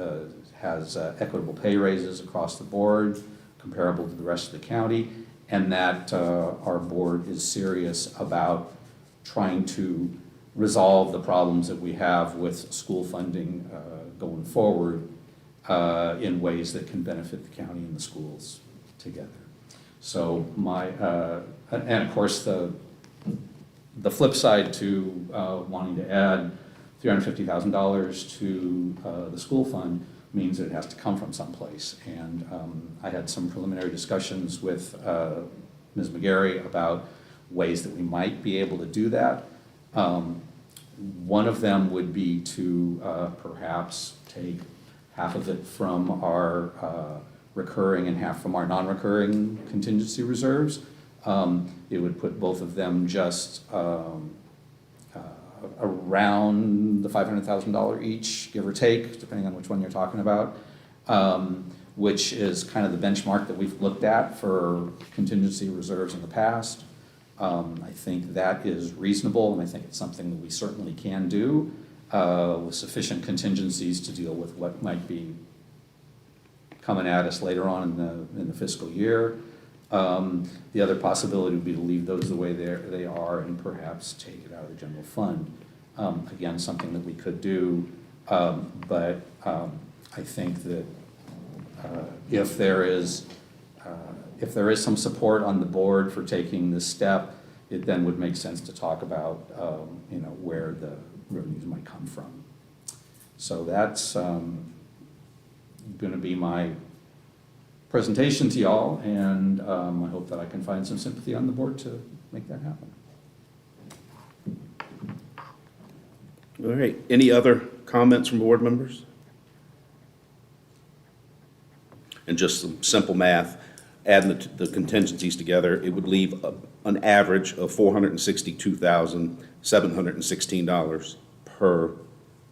has equitable pay raises across the board, comparable to the rest of the county, and that our board is serious about trying to resolve the problems that we have with school funding going forward in ways that can benefit the county and the schools together. So and of course the flip side to wanting to add $350,000 to the school fund means that it has to come from someplace. And I had some preliminary discussions with Ms. McGarry about ways that we might be able to do that. One of them would be to perhaps take half of it from our recurring and half from our non-recurring contingency reserves. It would put both of them just around the $500,000 each, give or take, depending on which one you're talking about, which is kind of the benchmark that we've looked at for contingency reserves in the past. I think that is reasonable, and I think it's something that we certainly can do with sufficient contingencies to deal with what might be coming at us later on in the fiscal year. The other possibility would be to leave those the way they are and perhaps take it out of the general fund. Again, something that we could do, but I think that if there is some support on the board for taking this step, it then would make sense to talk about, where the revenues might come from. So that's going to be my presentation to y'all, and I hope that I can find some sympathy on the board to make that happen. All right, any other comments from board members? And just some simple math, adding the contingencies together, it would leave an average of $462,716 per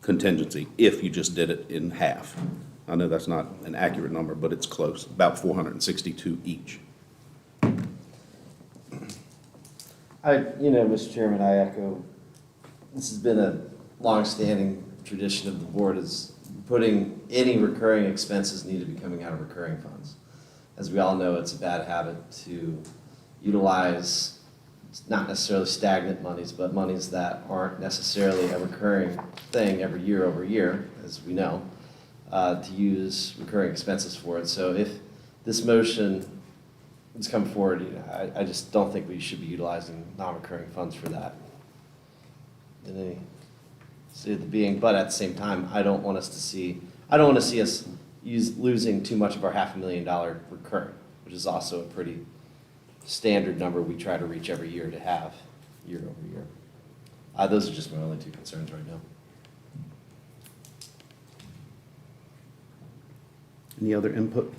contingency if you just did it in half. I know that's not an accurate number, but it's close, about 462 each. Mr. Chairman, I echo, this has been a long-standing tradition of the board, is putting any recurring expenses need to be coming out of recurring funds. As we all know, it's a bad habit to utilize not necessarily stagnant monies, but monies that aren't necessarily a recurring thing every year over year, as we know, to use recurring expenses for it. So if this motion has come forward, I just don't think we should be utilizing non-recurring funds for that. In any state of the being, but at the same time, I don't want to see us losing too much of our $500,000 recurring, which is also a pretty standard number we try to reach every year to have year over year. Those are just my only two concerns right now. Any other input?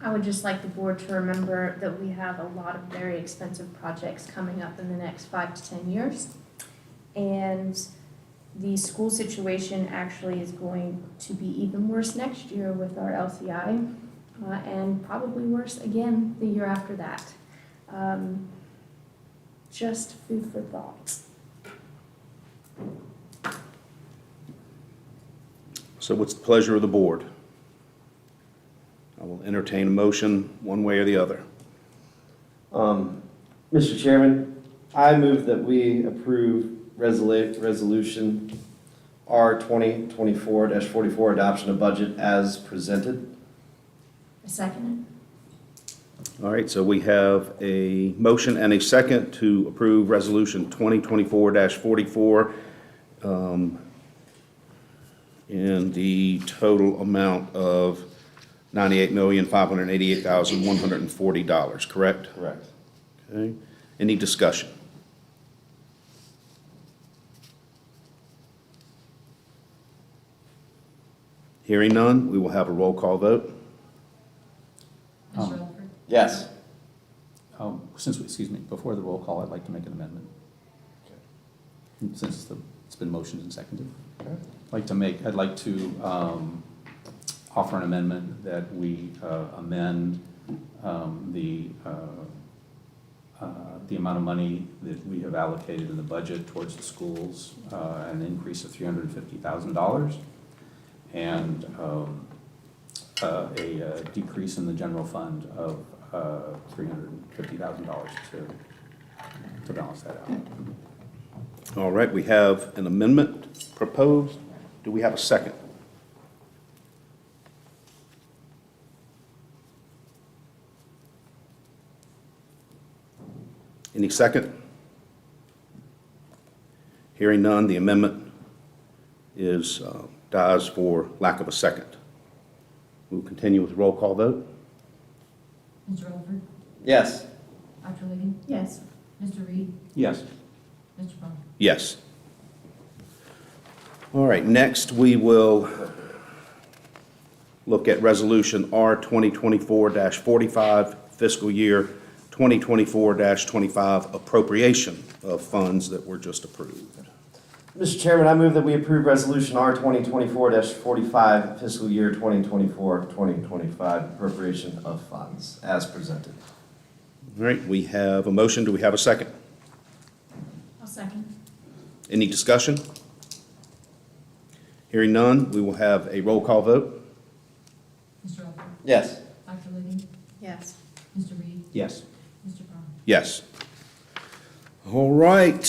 I would just like the board to remember that we have a lot of very expensive projects coming up in the next 5 to 10 years. And the school situation actually is going to be even worse next year with our LCI, and probably worse again the year after that. Just food for thought. So what's the pleasure of the board? I will entertain a motion one way or the other. Mr. Chairman, I move that we approve resolution R 2024-44 adoption of budget as presented. A second? All right, so we have a motion and a second to approve Resolution 2024-44 in the total amount of $98,588,140, correct? Correct. Okay. Any discussion? Hearing none, we will have a roll call vote. Mr. Rutherford? Yes. Before the roll call, I'd like to make an amendment. Since it's been motioned and seconded. Okay. I'd like to offer an amendment that we amend the amount of money that we have allocated in the budget towards the schools, an increase of $350,000, and a decrease in the general fund of $350,000 to balance that out. All right, we have an amendment proposed. Do we have a second? Any second? Hearing none, the amendment dies for lack of a second. We'll continue with the roll call vote. Mr. Rutherford? Yes. Dr. Liggin? Yes. Mr. Reed? Yes. Mr. Plum? Yes. All right, next we will look at Resolution R 2024-45, fiscal year 2024-25 appropriation of funds that were just approved. Mr. Chairman, I move that we approve Resolution R 2024-45, fiscal year 2024-2025 appropriation of funds as presented. All right, we have a motion. Do we have a second? I'll second. Any discussion? Hearing none, we will have a roll call vote. Yes. Dr. Liddy? Yes. Mr. Reed? Yes. Mr. Brown? Yes. All right.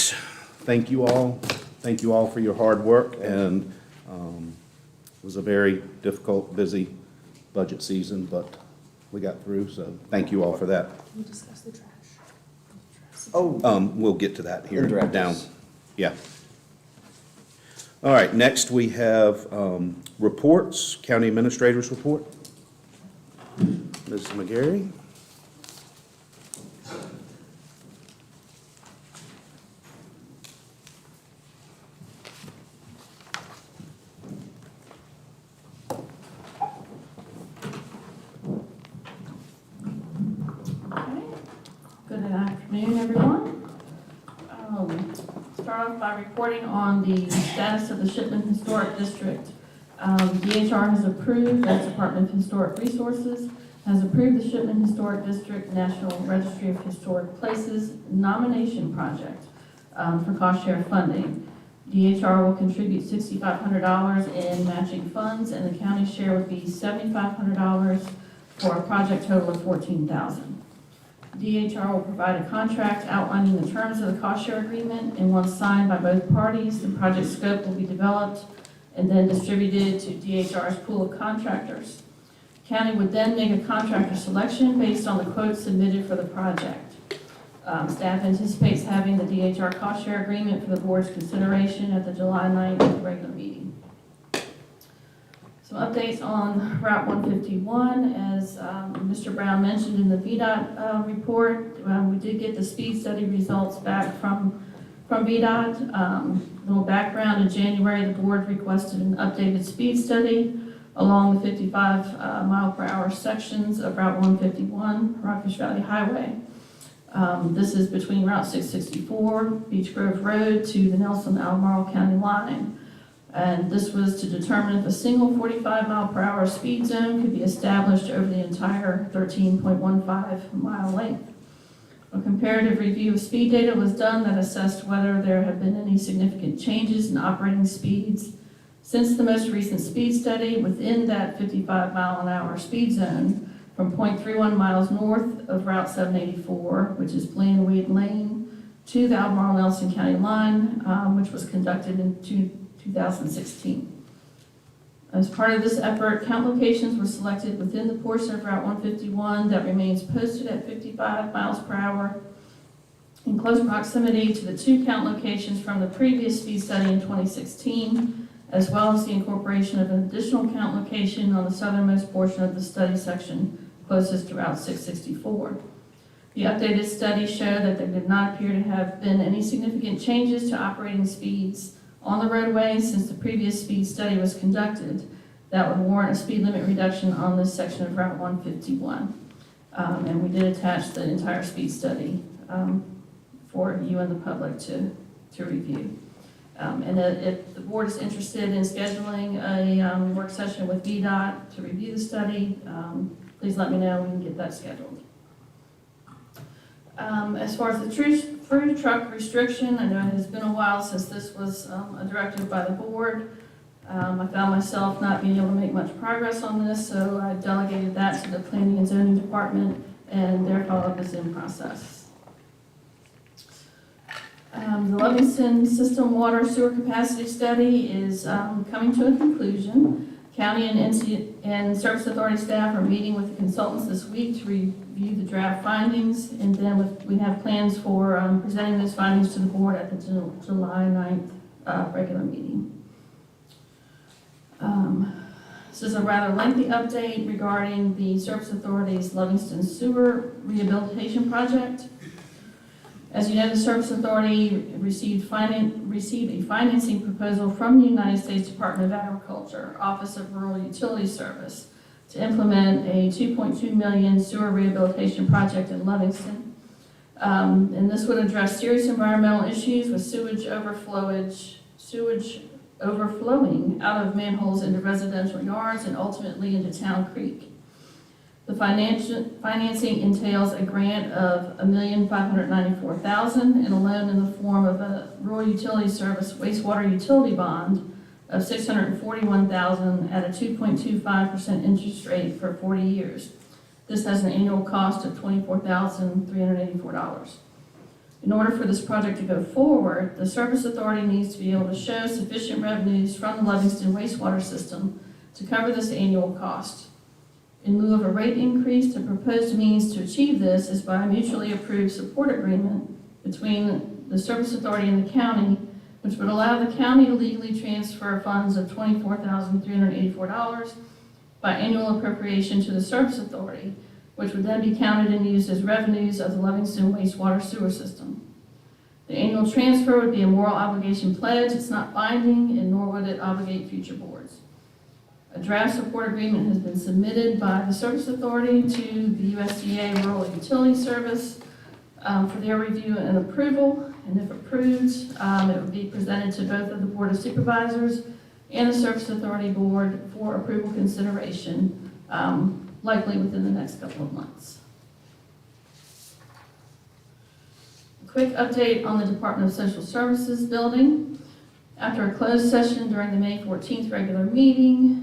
Thank you all. Thank you all for your hard work, and it was a very difficult, busy budget season, but we got through, so thank you all for that. We discussed the trash. Oh, We'll get to that here Indirectives. down. Yeah. All right, next we have reports, county administrators report. Ms. McGarry? Okay. Good afternoon, everyone. Start off by reporting on the status of the Shipman Historic District. DHR has approved, that's Department of Historic Resources, has approved the Shipman Historic District National Registry of Historic Places nomination project for cost share funding. DHR will contribute $6,500 in matching funds, and the county share would be $7,500 for a project total of $14,000. DHR will provide a contract outlining the terms of the cost share agreement, and once signed by both parties, the project scope will be developed and then distributed to DHR's pool of contractors. County would then make a contractor selection based on the quotes submitted for the project. Staff anticipates having the DHR cost share agreement for the board's consideration at the July 9th regular meeting. Some updates on Route 151. As Mr. Brown mentioned in the VDOT report, we did get the speed study results back from VDOT. Little background: in January, the board requested an updated speed study along the 55 mile per hour sections of Route 151, Rockfish Valley Highway. This is between Route 664, Beech Grove Road, to the Nelson-Albemarle County line. And this was to determine if a single 45 mile per hour speed zone could be established over the entire 13.15 mile length. A comparative review of speed data was done that assessed whether there have been any significant changes in operating speeds since the most recent speed study within that 55 mile an hour speed zone from 0.31 miles north of Route 784, which is Blandweed Lane, to the Albemarle Nelson County line, which was conducted in 2016. As part of this effort, count locations were selected within the portion of Route 151 that remains posted at 55 miles per hour in close proximity to the two count locations from the previous speed study in 2016, as well as the incorporation of an additional count location on the southernmost portion of the study section closest to Route 664. The updated study showed that there did not appear to have been any significant changes to operating speeds on the roadway since the previous speed study was conducted that would warrant a speed limit reduction on this section of Route 151. And we did attach the entire speed study for you and the public to review. And if the board is interested in scheduling a work session with VDOT to review the study, please let me know, we can get that scheduled. As far as the food truck restriction, I know it has been a while since this was a directive by the board. I found myself not being able to make much progress on this, so I delegated that to the Planning and Zoning Department, and their follow-up is in process. The Livingston System Water Sewer Capacity Study is coming to a conclusion. County and Service Authority staff are meeting with the consultants this week to review the draft findings, and then we have plans for presenting those findings to the board at the July 9th regular meeting. This is a rather lengthy update regarding the Service Authority's Livingston Sewer Rehabilitation Project. As you know, the Service Authority received a financing proposal from the United States Department of Agriculture, Office of Rural Utilities Service, to implement a $2.2 million sewer rehabilitation project in Livingston. And this would address serious environmental issues with sewage overflowing out of manholes into residential yards and ultimately into Town Creek. The financing entails a grant of $1,594,000 and a loan in the form of a Rural Utilities Service wastewater utility bond of $641,000 at a 2.25% interest rate for 40 years. This has an annual cost of $24,384. In order for this project to go forward, the Service Authority needs to be able to show sufficient revenues from the Livingston wastewater system to cover this annual cost. In lieu of a rate increase, the proposed means to achieve this is by a mutually approved support agreement between the Service Authority and the county, which would allow the county to legally transfer funds of $24,384 by annual appropriation to the Service Authority, which would then be counted and used as revenues of the Livingston wastewater sewer system. The annual transfer would be a moral obligation pledge. It's not binding, and nor would it obligate future boards. A draft support agreement has been submitted by the Service Authority to the USDA Rural Utility Service for their review and approval. And if approved, it would be presented to both of the Board of Supervisors and the Service Authority Board for approval consideration, likely within the next couple of months. A quick update on the Department of Social Services building. After a closed session during the May 14th regular meeting,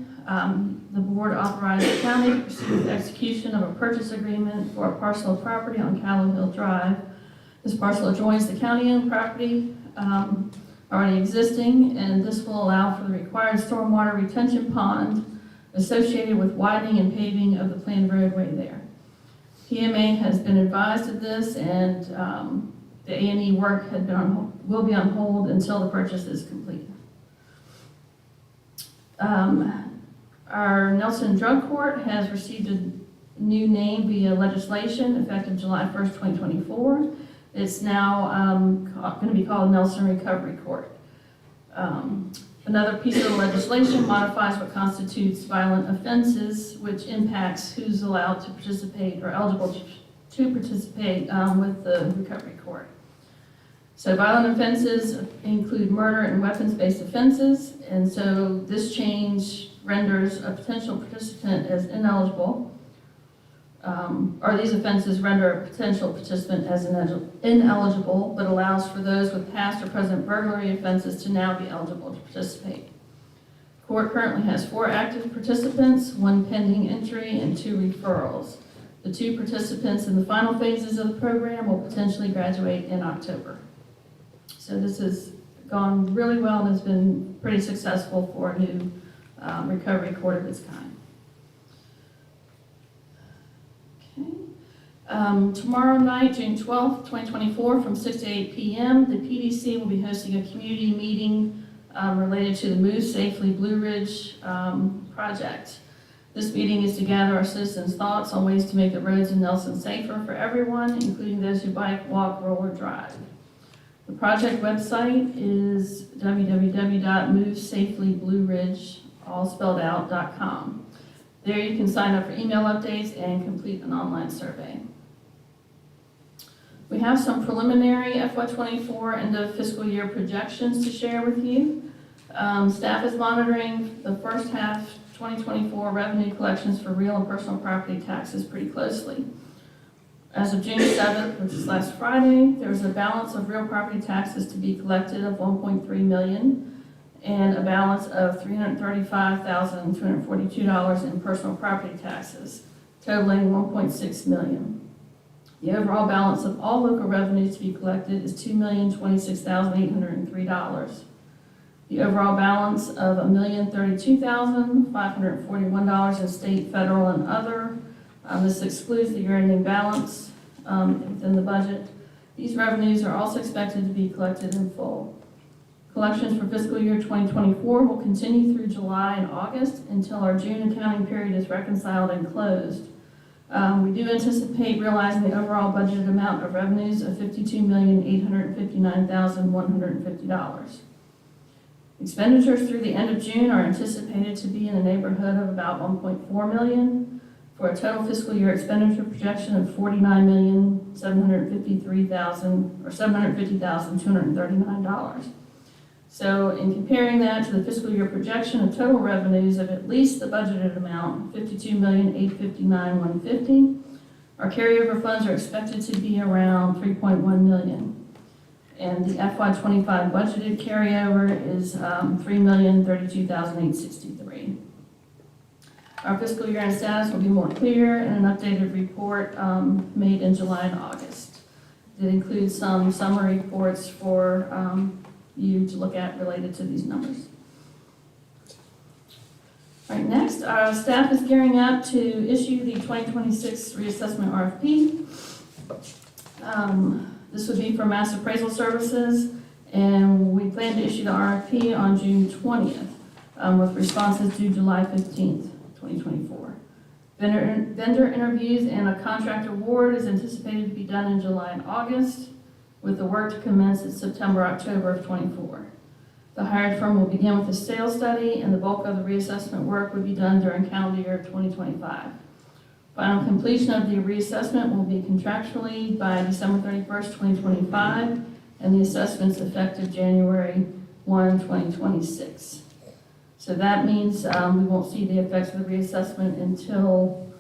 the board authorized the county to pursue the execution of a purchase agreement for a parcel of property on Callow Hill Drive. This parcel adjoins the county-owned property already existing, and this will allow for the required stormwater retention pond associated with widening and paving of the planned roadway there. PMA has been advised of this, and the A&E work will be on hold until the purchase is complete. Our Nelson Drug Court has received a new name via legislation effective July 1st, 2024. It's now going to be called Nelson Recovery Court. Another piece of the legislation modifies what constitutes violent offenses, which impacts who's allowed to participate or eligible to participate with the recovery court. So violent offenses include murder and weapons-based offenses, and so this change renders a potential participant as ineligible, or these offenses render a potential participant as ineligible, but allows for those with past or present burglary offenses to now be eligible to participate. The court currently has 4 active participants, 1 pending entry, and 2 referrals. The 2 participants in the final phases of the program will potentially graduate in October. So this has gone really well and has been pretty successful for a new recovery court of its kind. Tomorrow night, June 12th, 2024, from 6 to 8 p.m., the PDC will be hosting a community meeting related to the Move Safely Blue Ridge project. This meeting is to gather our citizens' thoughts on ways to make the roads in Nelson safer for everyone, including those who bike, walk, roll, or drive. The project website is www.movesafelyblueridge.com. There you can sign up for email updates and complete an online survey. We have some preliminary FY24 end of fiscal year projections to share with you. Staff is monitoring the first half 2024 revenue collections for real and personal property taxes pretty closely. As of June 7th, which is last Friday, there was a balance of real property taxes to be collected of $1.3 million and a balance of $335,242 in personal property taxes, totaling $1.6 million. The overall balance of all local revenues to be collected is $2,026,803. The overall balance of $1,032,541 in state, federal, and other. This excludes the year-ending balance within the budget. These revenues are also expected to be collected in full. Collections for fiscal year 2024 will continue through July and August until our June accounting period is reconciled and closed. We do anticipate realizing the overall budgeted amount of revenues of $52,859,150. Expenditures through the end of June are anticipated to be in the neighborhood of about $1.4 million, for a total fiscal year expenditure projection of $49,750,239. So in comparing that to the fiscal year projection of total revenues of at least the budgeted amount, $52,859,150, our carryover funds are expected to be around $3.1 million. And the FY '25 budgeted carryover is $3,032,863. Our fiscal year end status will be more clear in an updated report made in July and August. It includes some summary reports for you to look at related to these numbers. All right, next, our staff is gearing up to issue the 2026 reassessment RFP. This would be for Mass Appraisal Services, and we plan to issue the RFP on June 20th, with responses due July 15th, 2024. Vendor interviews and a contract award is anticipated to be done in July and August, with the work to commence in September, October of '24. The hired firm will begin with a sales study, and the bulk of the reassessment work would be done during calendar year 2025. Final completion of the reassessment will be contractually by December 31st, 2025, and the assessment's effective January 1, 2026. So that means we won't see the effects of the reassessment until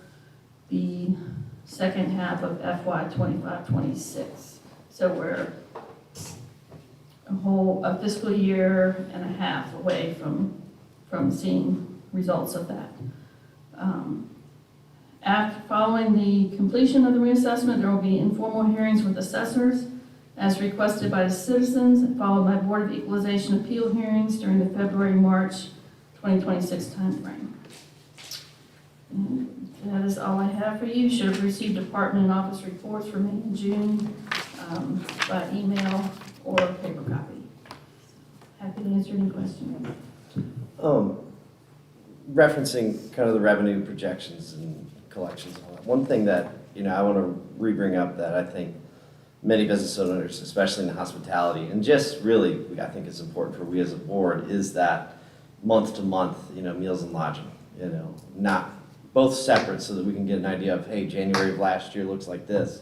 the second half of FY '25-26. So we're a fiscal year and a half away from seeing results of that. Following the completion of the reassessment, there will be informal hearings with assessors as requested by the citizens, followed by Board of Equalization appeal hearings during the February-March 2026 timeframe. And that is all I have for you. You should have received department and office reports for May and June by email or paper copy. Happy to answer any questions. Referencing kind of the revenue projections and collections and all that, one thing that, I want to re-bring up that I think many business owners, especially in the hospitality, and just really, I think is important for we as a board, is that month to month, meals and lodging, not both separate so that we can get an idea of, hey, January of last year looks like this.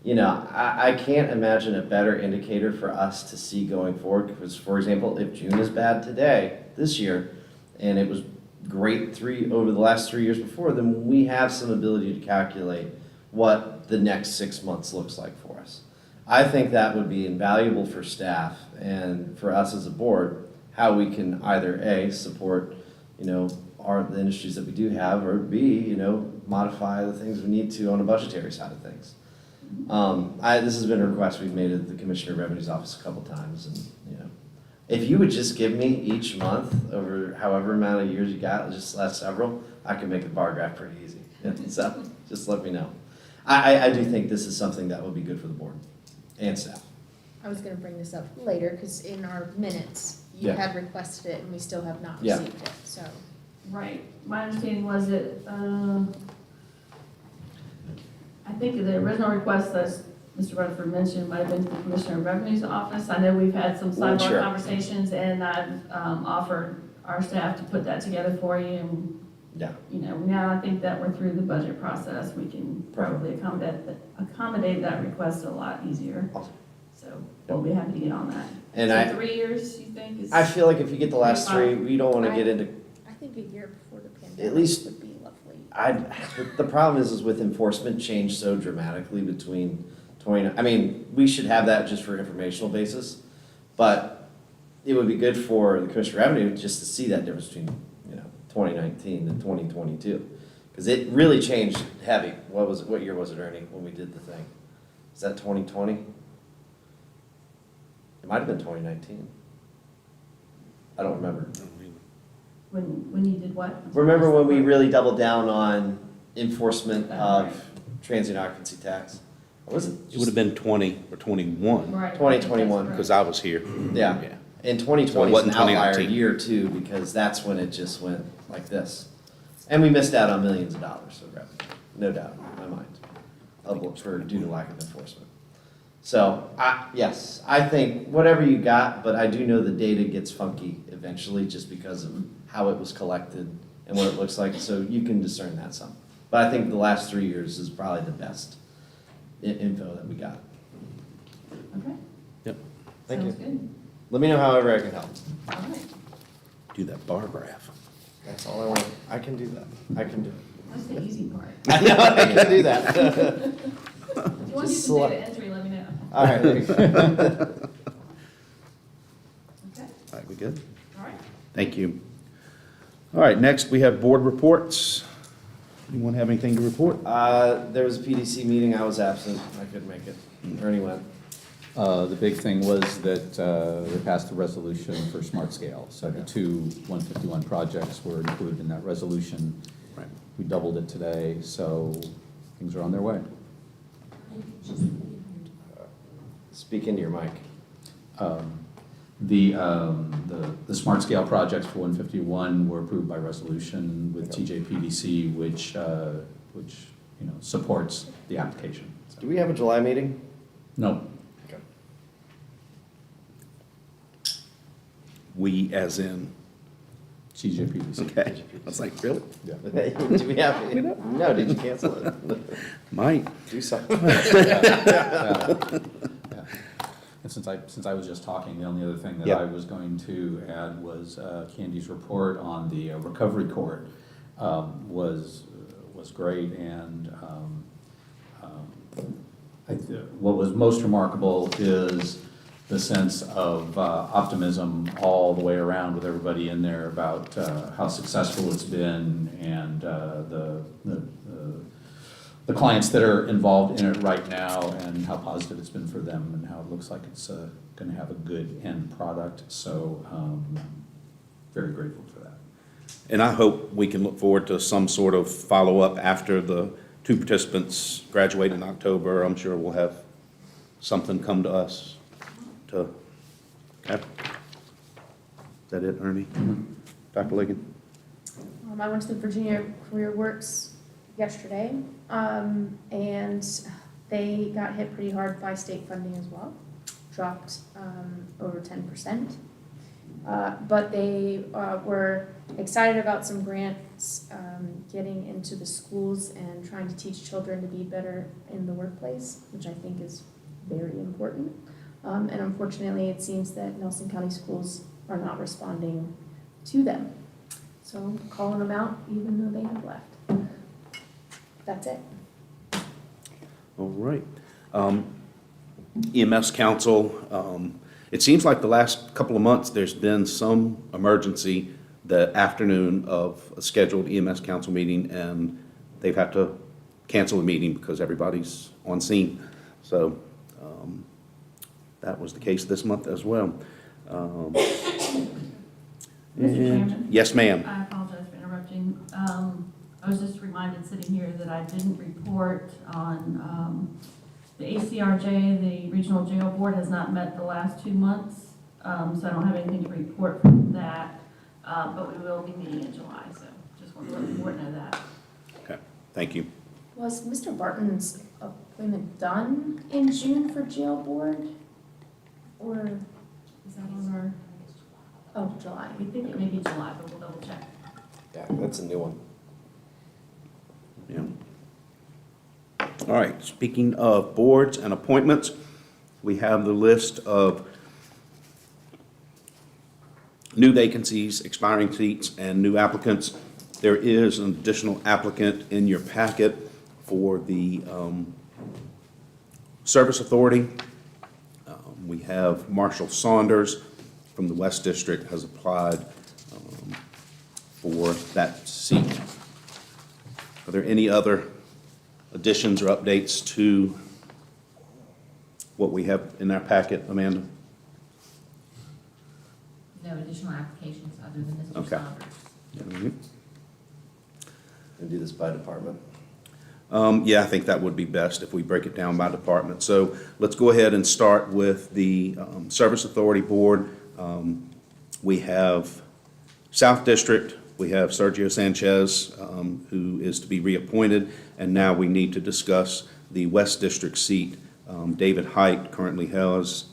I can't imagine a better indicator for us to see going forward, because, for example, if June is bad today, this year, and it was great over the last 3 years before, then we have some ability to calculate what the next 6 months looks like for us. I think that would be invaluable for staff and for us as a board, how we can either A, support, the industries that we do have, or B, modify the things we need to on a budgetary side of things. This has been a request we've made at the Commissioner of Revenue's office a couple times, and, if you would just give me each month over however amount of years you got, just last several, I could make the bar graph pretty easy. So just let me know. I do think this is something that would be good for the board and staff. I was gonna bring this up later, because in our minutes, you Yeah. had requested it, and we still have not Yeah. received it, so. Right. My understanding was that, I think the original request that Mr. Rutherford mentioned might have been the Commissioner of Revenue's office. I know we've had some sidebar Sure. conversations, and I've offered our staff to put that together for you. And, Yeah. now I think that we're through the budget process, we can probably accommodate that request a lot easier. Awesome. So we'll be happy to get on that. And So 3 years, you think is? I feel like if you get the last three, we don't want to get into, I think a year before the pandemic least- would be lovely. the problem is with enforcement changed so dramatically between we should have that just for informational basis, but it would be good for the Commissioner of Revenue just to see that difference between, 2019 and 2022. Because it really changed heavy. What year was it, Ernie, when we did the thing? Is that 2020? It might have been 2019. I don't remember. When you did what? Remember when we really doubled down on enforcement of transient occupancy tax? Or was it? It would have been 20 or 21, Right. 2021. That's because I was here. Yeah. Yeah. And So 2020 it is an wasn't outlier 2019. year too, because that's when it just went like this. And we missed out on millions of dollars of revenue, no doubt in my mind, due to lack of enforcement. So, yes, I think whatever you got, but I do know the data gets funky eventually just because of how it was collected and what it looks like, so you can discern that some. But I think the last 3 years is probably the best info that we got. Okay. Yep. Thank you. Sounds good. Let me know however I can help. All right. Do that bar graph. That's all I want. I can do that. I can do it. That's the easy part. I know, I can do that. If you want to do Just some select- data entry, let me know. All right. good. All right. Thank you. All right, next we have board reports. Anyone have anything to report? There was a PDC meeting, I was absent, I couldn't make it. Ernie went. The big thing was that they passed the resolution for Smart Scale. So the two 151 projects were included in that resolution. Right. We doubled it today, so things are on their way. Speak into your mic. The Smart Scale projects for 151 were approved by resolution with TJPDC, which supports the application. Do we have a July meeting? No, We as in, TJPDC. okay. I was like, really? Yeah. Do we have, no, did you cancel it? Might. Do something. Yeah. And since I was just talking, the only other thing that Yep. I was going to add was Candy's report on the recovery court was great, and what was most remarkable is the sense of optimism all the way around with everybody in there about how successful it's been, and the clients that are involved in it right now, and how positive it's been for them, and how it looks like it's going to have a good end product. So very grateful for that. And I hope we can look forward to some sort of follow-up after the two participants graduate in October. I'm sure we'll have something come to us to, okay? Is that it, Ernie? Dr. Ligon? I went to the Virginia Career Works yesterday, and they got hit pretty hard by state funding as well, dropped over 10%. But they were excited about some grants getting into the schools and trying to teach children to be better in the workplace, which I think is very important. And unfortunately, it seems that Nelson County schools are not responding to them. So I'm calling them out even though they have left. That's it. All right. EMS Council, it seems like the last couple of months, there's been some emergency the afternoon of a scheduled EMS Council meeting, and they've had to cancel the meeting because everybody's on scene. So that was the case this month as well. Mr. Chairman? Yes, ma'am. I apologize for interrupting. I was just reminded sitting here that I didn't report on the ACRJ, the Regional Jail Board has not met the last 2 months, so I don't have anything to report from that, but we will be meeting in July, so just want to let the board know that. Okay, thank you. Was Mr. Barton's appointment done in June for jail board? Or is that on our, oh, July? We think it may be July, but we'll double check. Yeah, that's a new one. Yeah. All right, speaking of boards and appointments, we have the list of new vacancies, expiring seats, and new applicants. There is an additional applicant in your packet for the Service Authority. We have Marshall Saunders from the West District has applied for that seat. Are there any other additions or updates to what we have in our packet, Amanda? No additional applications other than Mr. Okay. Saunders. And do this by department. Yeah, I think that would be best if we break it down by department. So let's go ahead and start with the Service Authority Board. We have South District, we have Sergio Sanchez, who is to be reappointed, and now we need to discuss the West District seat. David Height currently holds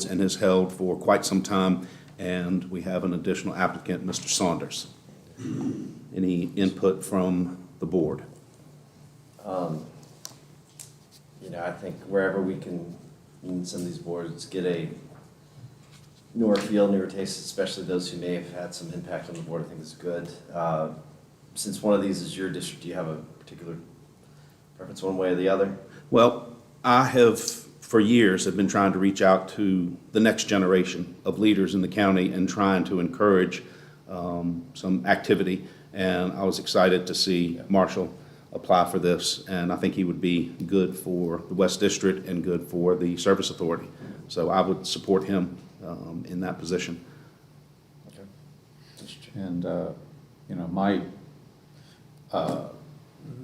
and has held for quite some time, and we have an additional applicant, Mr. Saunders. Any input from the board? I think wherever we can, in some of these boards, get a newer feel, newer taste, especially those who may have had some impact on the board, I think is good. Since one of these is your district, do you have a particular preference one way or the other? Well, I have for years, have been trying to reach out to the next generation of leaders in the county and trying to encourage some activity. And I was excited to see Marshall apply for this, and I think he would be good for the West District and good for the Service Authority. So I would support him in that position. And, you know,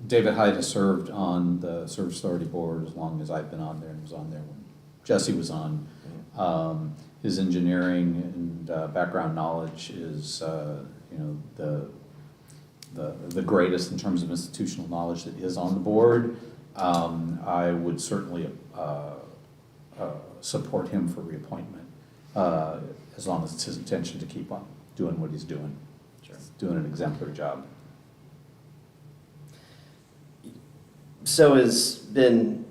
David Hyde has served on the Service Authority Board as long as I've been on there, and was on there when Jesse was on. His engineering and background knowledge is, you know, the greatest in terms of institutional knowledge that is on the board. I would certainly support him for reappointment, as long as it's his intention to keep on doing what he's doing. Sure. He's doing an exemplary job. So has been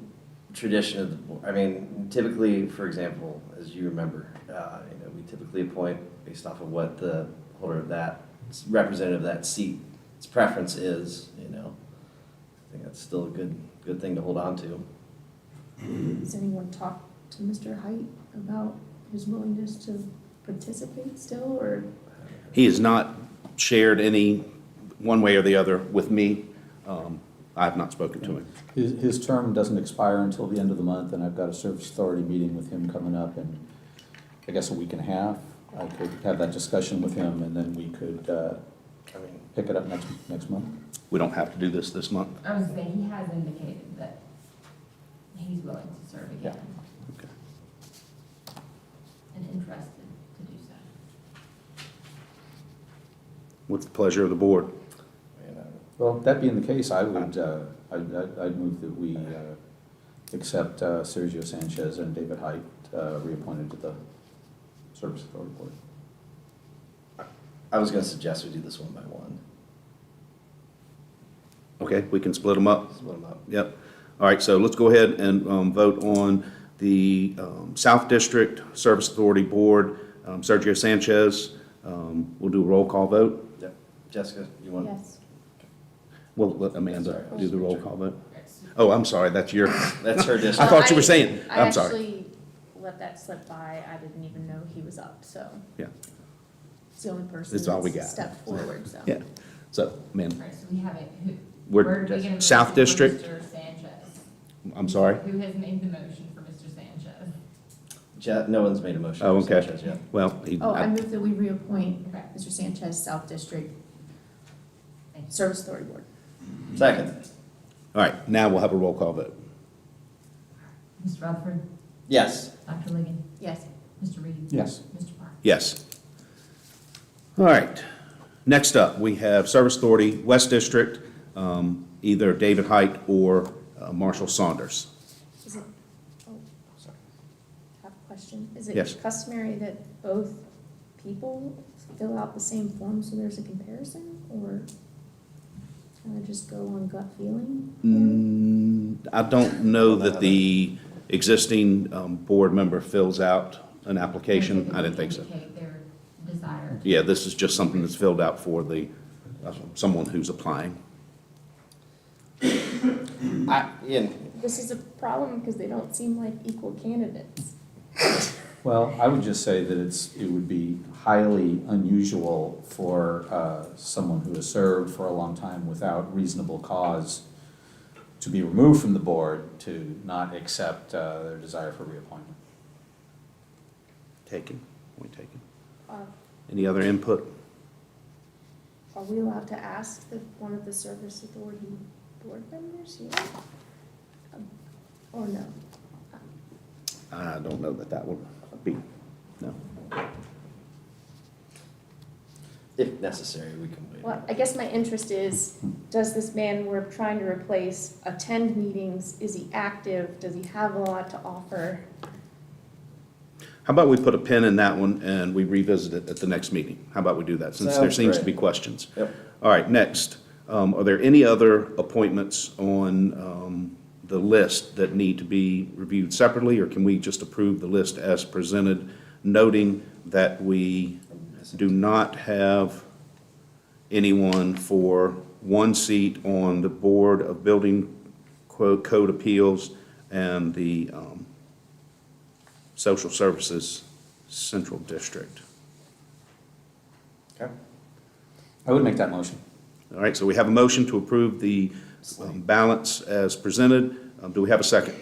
tradition of the board. I mean, typically, for example, as you remember, you know, we typically appoint based off of what the holder of that representative of that seat's preference is. You know, I think that's still a good thing to hold on to. Has anyone talked to Mr. Height about his willingness to participate still, or? He has not shared any, one way or the other, with me. I have not spoken to him. His term doesn't expire until the end of the month, and I've got a Service Authority meeting with him coming up in, I guess, a week and a half. I could have that discussion with him, and then we could pick it up next month. We don't have to do this month. I was saying, he has indicated that he's willing to serve again. Okay. And interested to do so. What's the pleasure of the board? Well, that being the case, I would, I'd move that we accept Sergio Sanchez and David Height reappointed to the Service Authority Board. I was going to suggest we do this one by one. Okay, we can split them up. Split them up. Yep. All right, so let's go ahead and vote on the South District Service Authority Board, Sergio Sanchez. We'll do a roll call vote. Yep. Jessica, you want? Yes. We'll let Amanda Sorry. do the roll call vote. Oh, I'm sorry, that's your, That's her I district. thought you were saying, I'm sorry. I actually let that slip by, I didn't even know he was up, so. Yeah. It's the only person It's all we that's got. stepped forward, so. Yeah, so, Amanda, All right, so we have it, We're- where did we get a South motion for District. Mr. Sanchez? I'm sorry. Who has made the motion for Mr. Sanchez? No one's made a motion. Oh, for okay. Sanchez yet. Well, I move that we reappoint Okay. Mr. Sanchez, South District Thank you. Service Authority Board. Second. all right, now we'll have a roll call vote. Mr. Rutherford, Yes. Dr. Liggett, Yes. Mr. Reed. Yes. Mr. Park. Yes. All right, next up, we have Service Authority West District, either David Height or Marshall Saunders. Is it, oh, Sorry. I have a question. Is Yes. it customary that both people fill out the same form so there's a comparison, or can I just go on gut feeling? I don't know that the existing board member fills out an application. I didn't think so. Indicate their desire. Yeah, this is just something that's filled out for the, someone who's applying. Ian, This is a problem because they don't seem like equal candidates. Well, I would just say that it would be highly unusual for someone who has served for a long time without reasonable cause to be removed from the board to not accept their desire for reappointment. Taken, point taken. Uh, Any other input? Are we allowed to ask one of the Service Authority board members here? Or no? I don't know that that would be, no. if necessary, we can wait. Well, I guess my interest is, does this man we're trying to replace attend meetings? Is he active? Does he have a lot to offer? How about we put a pin in that one and we revisit it at the next meeting? How about we do that, since there Sounds seems to be great. questions? Yep. All right, next. Are there any other appointments on the list that need to be reviewed separately, or can we just approve the list as presented, noting that we do not have anyone for one seat on the Board of Building Code Appeals and the Social Services Central District. Okay. I would make that motion. All right, so we have a motion to approve the balance as presented. Do we have a second?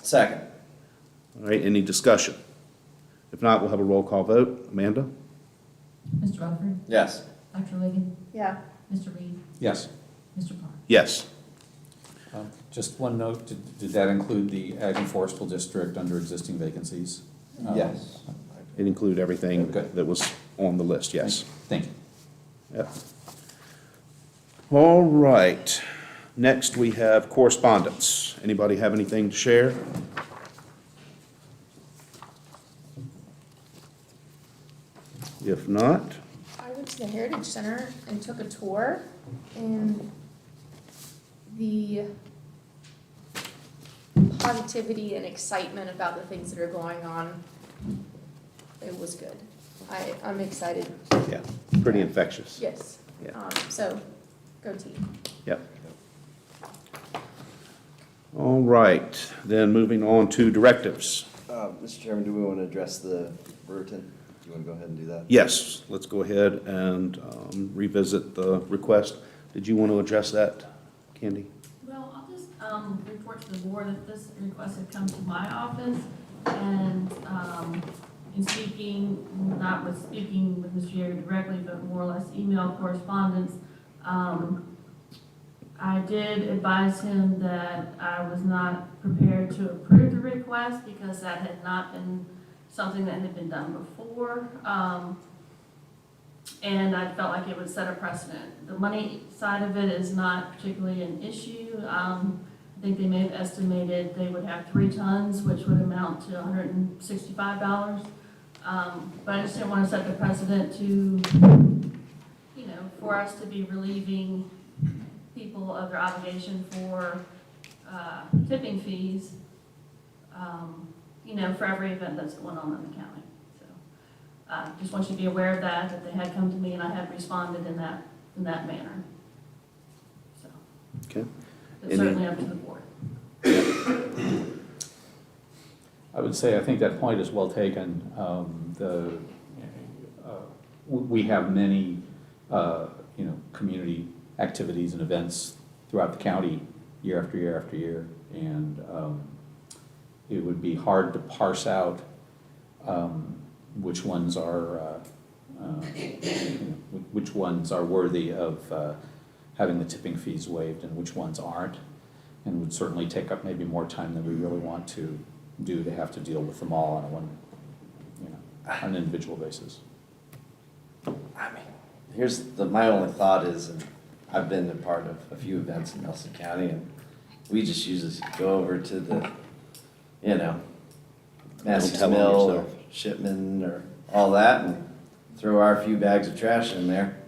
Second. All right, any discussion? If not, we'll have a roll call vote. Amanda? Mr. Rutherford, Yes. Dr. Ligon, Yeah. Mr. Reed, Yes. Mr. Parr. Yes. Just one note, did that include the Ag and Forestal District under existing vacancies? Yes. It included everything Okay. that was on the list, yes. Thank you. Yep. All right, next we have correspondence. Anybody have anything to share? If not, I went to the Heritage Center and took a tour, and the positivity and excitement about the things that are going on, it was good. I'm excited. yeah, pretty infectious. Yes. Yeah. So, go team. Yep. All right, then moving on to directives. Mr. Chairman, do we want to address the Brewerton? Do you want to go ahead and do that? Yes, let's go ahead and revisit the request. Did you want to address that, Candy? Well, I'll just report to the board that this request had come to my office, and in speaking, not with speaking with Mr. Yeager directly, but more or less email correspondence, I did advise him that I was not prepared to approve the request because that had not been something that had been done before. And I felt like it would set a precedent. The money side of it is not particularly an issue. I think they may have estimated they would have 3 tons, which would amount to $165. But I just didn't want to set the precedent to, you know, for us to be relieving people of their obligation for tipping fees, you know, for every event that's going on in the county. So just want you to be aware of that they had come to me and I had responded in that manner. So Okay. it's certainly up to the board. I would say, I think that point is well taken. We have many, community activities and events throughout the county year after year after year. And it would be hard to parse out which ones are, which ones are worthy of having the tipping fees waived and which ones aren't. And would certainly take up maybe more time than we really want to do to have to deal with them all on on an individual basis. I mean, my only thought is, and I've been a part of a few events in Nelson County, and we just usually go over to the, Massey's tell on Mill or yourself. Shipman or all that, and throw our few bags of trash in there,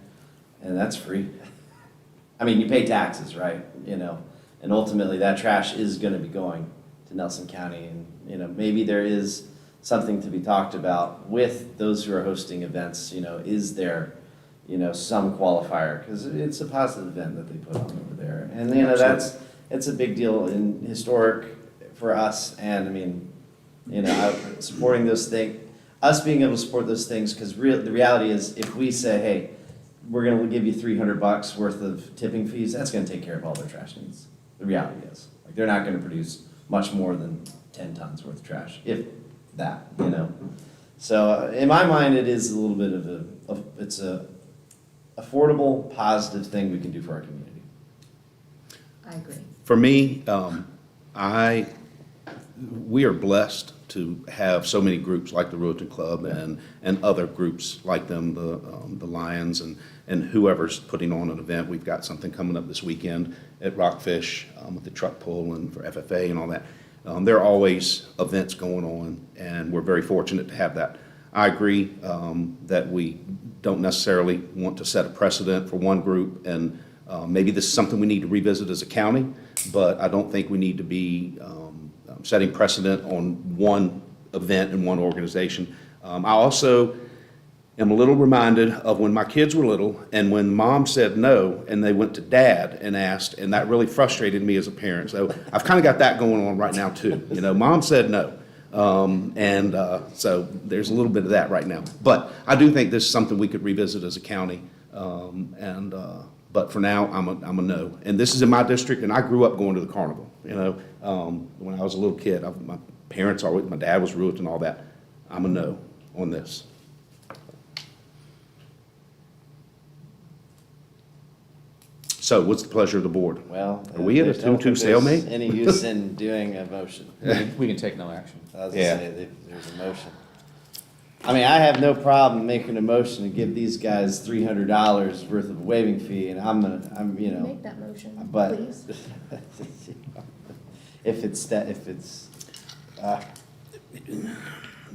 and that's free. I mean, you pay taxes, right? And ultimately that trash is gonna be going to Nelson County, and, maybe there is something to be talked about with those who are hosting events, is there, some qualifier, because it's a positive event that they put on over there. And, it's a big deal in historic for us, and I mean, supporting those things, us being able to support those things, because the reality is, if we say, hey, we're gonna give you $300 worth of tipping fees, that's gonna take care of all their trash needs. The reality is, like, they're not gonna produce much more than 10 tons worth of trash, if that, So in my mind, it is a little bit of it's a affordable, positive thing we can do for our community. I agree. For me, we are blessed to have so many groups like the Roten Club and other groups like them, the Lions and whoever's putting on an event. We've got something coming up this weekend at Rockfish with the truck pull and for FFA and all that. There are always events going on, and we're very fortunate to have that. I agree that we don't necessarily want to set a precedent for one group, and maybe this is something we need to revisit as a county, but I don't think we need to be setting precedent on one event and one organization. I also am a little reminded of when my kids were little and when mom said no and they went to dad and asked, and that really frustrated me as a parent. So I've kind of got that going on right now too. Mom said no. So there's a little bit of that right now. But I do think this is something we could revisit as a county. But for now, I'm a no. And this is in my district, and I grew up going to the carnival, when I was a little kid. My parents always, my dad was root and all that. I'm a no on this. So what's the pleasure of the board? Well. Are we at a I don't 2-2 think there's stalemate? Any use in doing a motion. We can take no action. I was Yeah. gonna say, there's a motion. I mean, I have no problem making a motion to give these guys $300 worth of waiving fee, and I'm, Make that motion, but please. if it's that,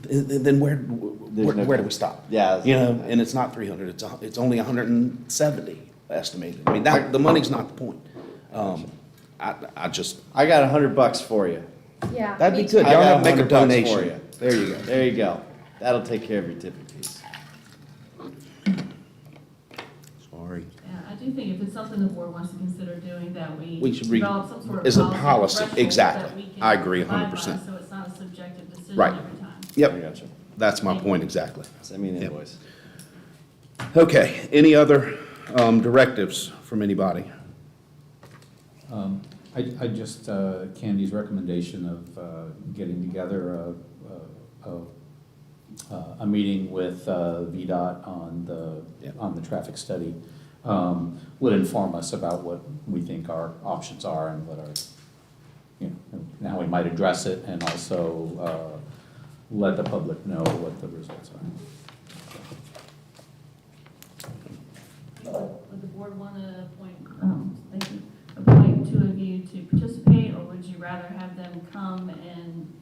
Then where no- do we stop? yeah. And it's not 300, it's only 170 estimated. I mean, the money's not the point. I just, I got $100 for you. Yeah. that'd me be too. good. I Y'all got have to make a 100 bucks donation. for you. There you go. There you go. That'll take care of your tipping fees. Sorry. Yeah, I do think if it's something the board wants to consider doing, that We we should develop some sort of as a policy policy, threshold exactly. that we can I agree abide by, 100%. So it's not a subjective decision Right. every time. I Yep, got you. that's my point exactly. Send me an Yep. invoice. Okay, any other directives from anybody? I just, Candy's recommendation of getting together a meeting with VDOT Yeah. on the traffic study would inform us about what we think our options are and what our, and how we might address it, and also let the public know what the results are. Would the board want to appoint two of you to participate, or would you rather have them come and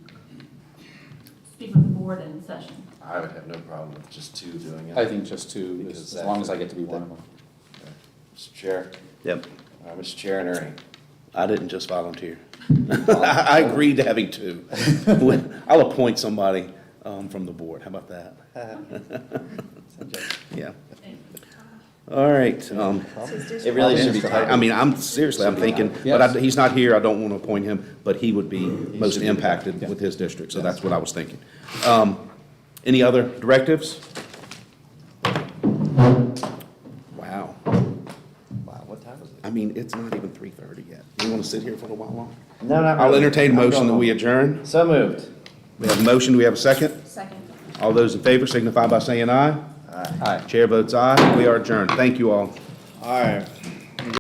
speak with the board in session? I would have no problem with just two doing it. I think just two, Because as long as I get to be one of them. Mr. Chair, Yep, Mr. Chair and Ernie. I didn't just volunteer. I agreed to having two. I'll appoint somebody from the board, how about that? Yeah, all right. It really should be tight. I mean, I'm thinking, but he's not here, I don't want to appoint him, but he would be most should be impacted with his district, so that's what I was thinking. Any other directives? Wow, Wow, what time is it? I mean, it's not even 3:30 yet. You want to sit here for a little while longer? No, not I'll really. entertain a I'm motion going that we home. adjourn. So moved. We have a motion, do we have a second? Second. All those in favor signify by saying aye. Aye. Aye. Chair votes aye, we are adjourned. Thank you all. All right.